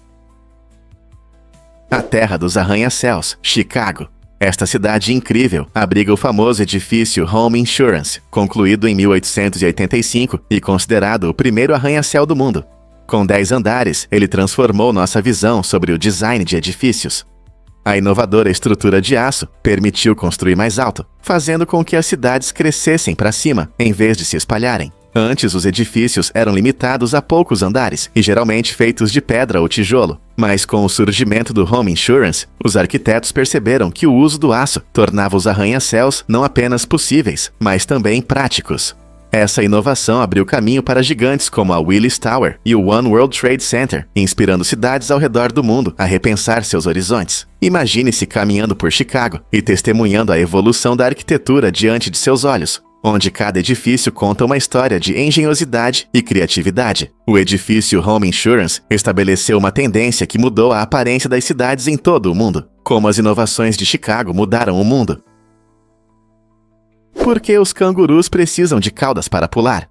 A: A Terra dos Arranha-Céus, Chicago. Esta cidade incrível abriga o famoso edifício Home Insurance, concluído em 1885 e considerado o primeiro arranha-céu do mundo. Com 10 andares, ele transformou nossa visão sobre o design de edifícios. A inovadora estrutura de aço permitiu construir mais alto, fazendo com que as cidades crescessem para cima, em vez de se espalharem. Antes, os edifícios eram limitados a poucos andares e geralmente feitos de pedra ou tijolo. Mas com o surgimento do Home Insurance, os arquitetos perceberam que o uso do aço tornava os arranha-céus não apenas possíveis, mas também práticos. Essa inovação abriu caminho para gigantes como a Willis Tower e o One World Trade Center, inspirando cidades ao redor do mundo a repensar seus horizontes. Imagine-se caminhando por Chicago e testemunhando a evolução da arquitetura diante de seus olhos, onde cada edifício conta uma história de engenhosidade e criatividade. O edifício Home Insurance estabeleceu uma tendência que mudou a aparência das cidades em todo o mundo, como as inovações de Chicago mudaram o mundo. Por que os cangurus precisam de caudas para pular?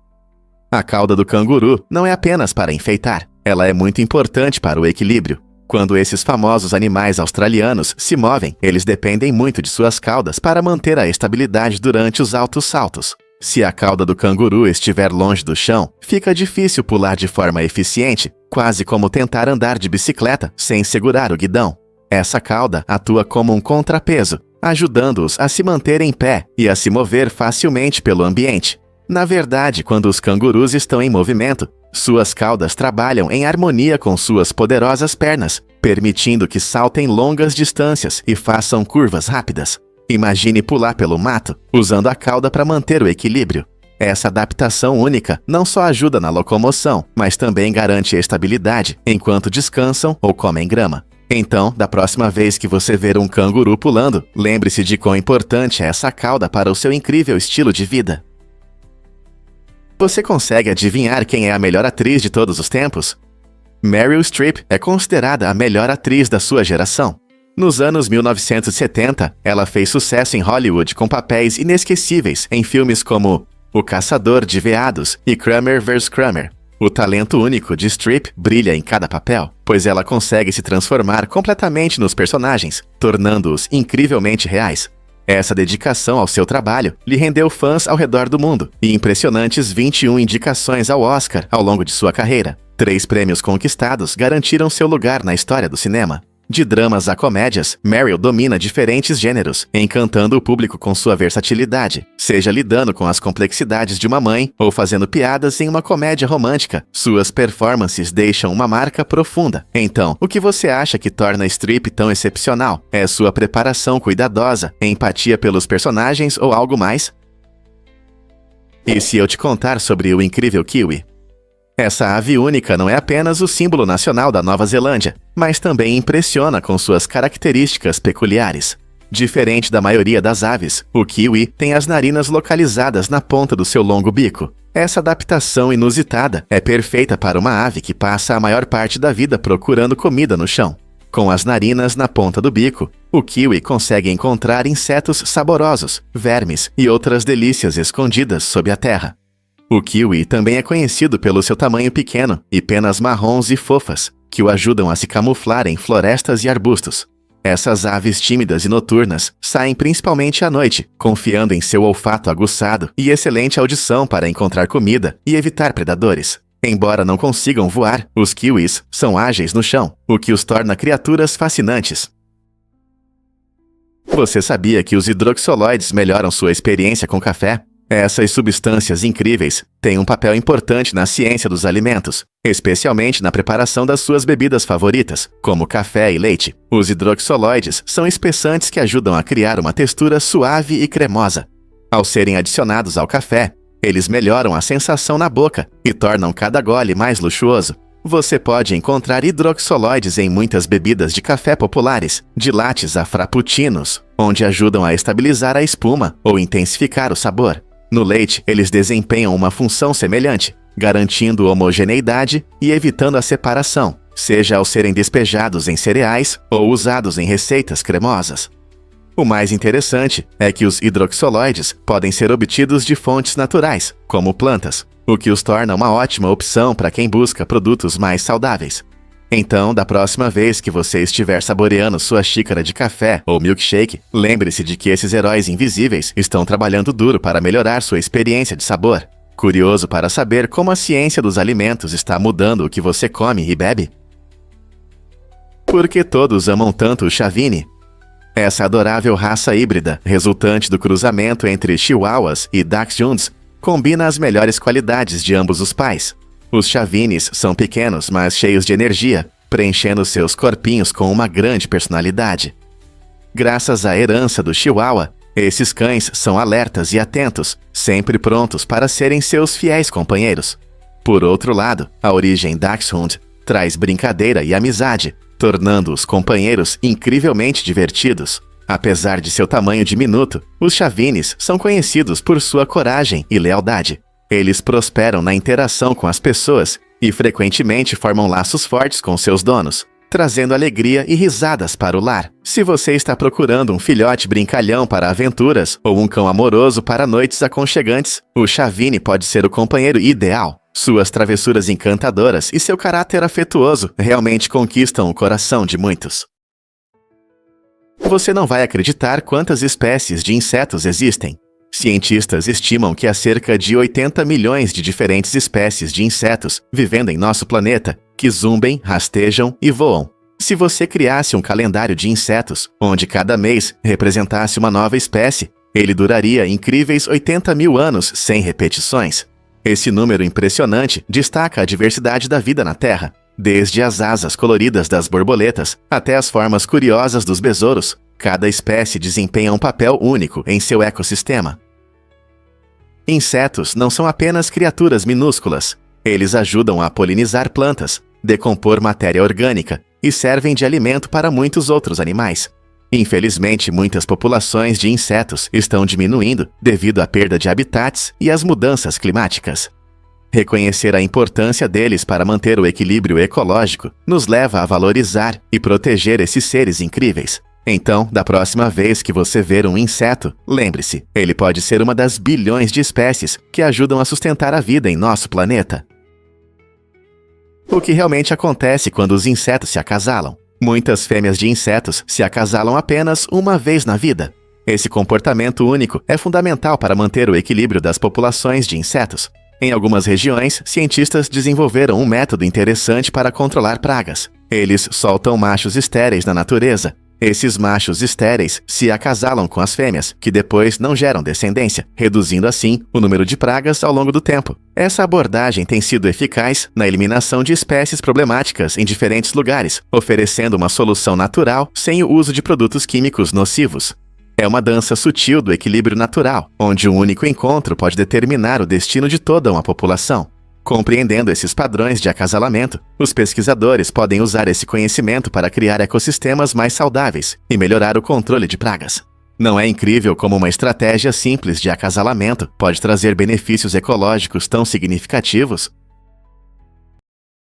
A: A cauda do canguru não é apenas para enfeitar, ela é muito importante para o equilíbrio. Quando esses famosos animais australianos se movem, eles dependem muito de suas caudas para manter a estabilidade durante os altos saltos. Se a cauda do canguru estiver longe do chão, fica difícil pular de forma eficiente, quase como tentar andar de bicicleta sem segurar o guidão. Essa cauda atua como um contrapeso, ajudando-os a se manter em pé e a se mover facilmente pelo ambiente. Na verdade, quando os cangurus estão em movimento, suas caudas trabalham em harmonia com suas poderosas pernas, permitindo que saltem longas distâncias e façam curvas rápidas. Imagine pular pelo mato, usando a cauda para manter o equilíbrio. Essa adaptação única não só ajuda na locomoção, mas também garante a estabilidade enquanto descansam ou comem grama. Então, da próxima vez que você ver um canguru pulando, lembre-se de quão importante é essa cauda para o seu incrível estilo de vida. Você consegue adivinhar quem é a melhor atriz de todos os tempos? Meryl Streep é considerada a melhor atriz da sua geração. Nos anos 1970, ela fez sucesso em Hollywood com papéis inesquecíveis em filmes como O Caçador de Veados e Kramer vs. Kramer. O talento único de Streep brilha em cada papel, pois ela consegue se transformar completamente nos personagens, tornando-os incrivelmente reais. Essa dedicação ao seu trabalho lhe rendeu fãs ao redor do mundo e impressionantes 21 indicações ao Oscar ao longo de sua carreira. 3 prêmios conquistados garantiram seu lugar na história do cinema. De dramas a comédias, Meryl domina diferentes gêneros, encantando o público com sua versatilidade. Seja lidando com as complexidades de uma mãe ou fazendo piadas em uma comédia romântica, suas performances deixam uma marca profunda. Então, o que você acha que torna Streep tão excepcional? É sua preparação cuidadosa, empatia pelos personagens ou algo mais? E se eu te contar sobre o incrível kiwi? Essa ave única não é apenas o símbolo nacional da Nova Zelândia, mas também impressiona com suas características peculiares. Diferente da maioria das aves, o kiwi tem as narinas localizadas na ponta do seu longo bico. Essa adaptação inusitada é perfeita para uma ave que passa a maior parte da vida procurando comida no chão. Com as narinas na ponta do bico, o kiwi consegue encontrar insetos saborosos, vermes e outras delícias escondidas sob a terra. O kiwi também é conhecido pelo seu tamanho pequeno e penas marrons e fofas, que o ajudam a se camuflar em florestas e arbustos. Essas aves tímidas e noturnas saem principalmente à noite, confiando em seu olfato aguçado e excelente audição para encontrar comida e evitar predadores. Embora não consigam voar, os kiwis são ágeis no chão, o que os torna criaturas fascinantes. Você sabia que os hidroxoloides melhoram sua experiência com café? Essas substâncias incríveis têm um papel importante na ciência dos alimentos, especialmente na preparação das suas bebidas favoritas, como café e leite. Os hidroxoloides são espessantes que ajudam a criar uma textura suave e cremosa. Ao serem adicionados ao café, eles melhoram a sensação na boca e tornam cada gole mais luxuoso. Você pode encontrar hidroxoloides em muitas bebidas de café populares, de lattes a frappuccinos, onde ajudam a estabilizar a espuma ou intensificar o sabor. No leite, eles desempenham uma função semelhante, garantindo homogeneidade e evitando a separação, seja ao serem despejados em cereais ou usados em receitas cremosas. O mais interessante é que os hidroxoloides podem ser obtidos de fontes naturais, como plantas, o que os torna uma ótima opção para quem busca produtos mais saudáveis. Então, da próxima vez que você estiver saboreando sua xícara de café ou milkshake, lembre-se de que esses heróis invisíveis estão trabalhando duro para melhorar sua experiência de sabor. Curioso para saber como a ciência dos alimentos está mudando o que você come e bebe? Por que todos amam tanto o Chavini? Essa adorável raça híbrida, resultante do cruzamento entre Chihuahuas e Dachshunds, combina as melhores qualidades de ambos os pais. Os Chavinis são pequenos, mas cheios de energia, preenchendo seus corpinhos com uma grande personalidade. Graças à herança do Chihuahua, Esses cães são alertas e atentos, sempre prontos para serem seus fiéis companheiros. Por outro lado, a origem Dachshund traz brincadeira e amizade, tornando os companheiros incrivelmente divertidos. Apesar de seu tamanho diminuto, os Chavines são conhecidos por sua coragem e lealdade. Eles prosperam na interação com as pessoas e frequentemente formam laços fortes com seus donos, trazendo alegria e risadas para o lar. Se você está procurando um filhote brincalhão para aventuras ou um cão amoroso para noites aconchegantes, o Chavine pode ser o companheiro ideal. Suas travessuras encantadoras e seu caráter afetuoso realmente conquistam o coração de muitos. Você não vai acreditar quantas espécies de insetos existem. Cientistas estimam que há cerca de 80 milhões de diferentes espécies de insetos vivendo em nosso planeta, que zumbem, rastejam e voam. Se você criasse um calendário de insetos, onde cada mês representasse uma nova espécie, ele duraria incríveis 80 mil anos sem repetições. Esse número impressionante destaca a diversidade da vida na Terra, desde as asas coloridas das borboletas até as formas curiosas dos besouros. Cada espécie desempenha um papel único em seu ecossistema. Insetos não são apenas criaturas minúsculas. Eles ajudam a polinizar plantas, decompor matéria orgânica e servem de alimento para muitos outros animais. Infelizmente, muitas populações de insetos estão diminuindo devido à perda de habitats e às mudanças climáticas. Reconhecer a importância deles para manter o equilíbrio ecológico nos leva a valorizar e proteger esses seres incríveis. Então, da próxima vez que você ver um inseto, lembre-se, ele pode ser uma das bilhões de espécies que ajudam a sustentar a vida em nosso planeta. O que realmente acontece quando os insetos se acasalam? Muitas fêmeas de insetos se acasalam apenas uma vez na vida. Esse comportamento único é fundamental para manter o equilíbrio das populações de insetos. Em algumas regiões, cientistas desenvolveram um método interessante para controlar pragas. Eles soltam machos estéreis na natureza. Esses machos estéreis se acasalam com as fêmeas, que depois não geram descendência, reduzindo assim o número de pragas ao longo do tempo. Essa abordagem tem sido eficaz na eliminação de espécies problemáticas em diferentes lugares, oferecendo uma solução natural sem o uso de produtos químicos nocivos. É uma dança sutil do equilíbrio natural, onde um único encontro pode determinar o destino de toda uma população. Compreendendo esses padrões de acasalamento, os pesquisadores podem usar esse conhecimento para criar ecossistemas mais saudáveis e melhorar o controle de pragas. Não é incrível como uma estratégia simples de acasalamento pode trazer benefícios ecológicos tão significativos?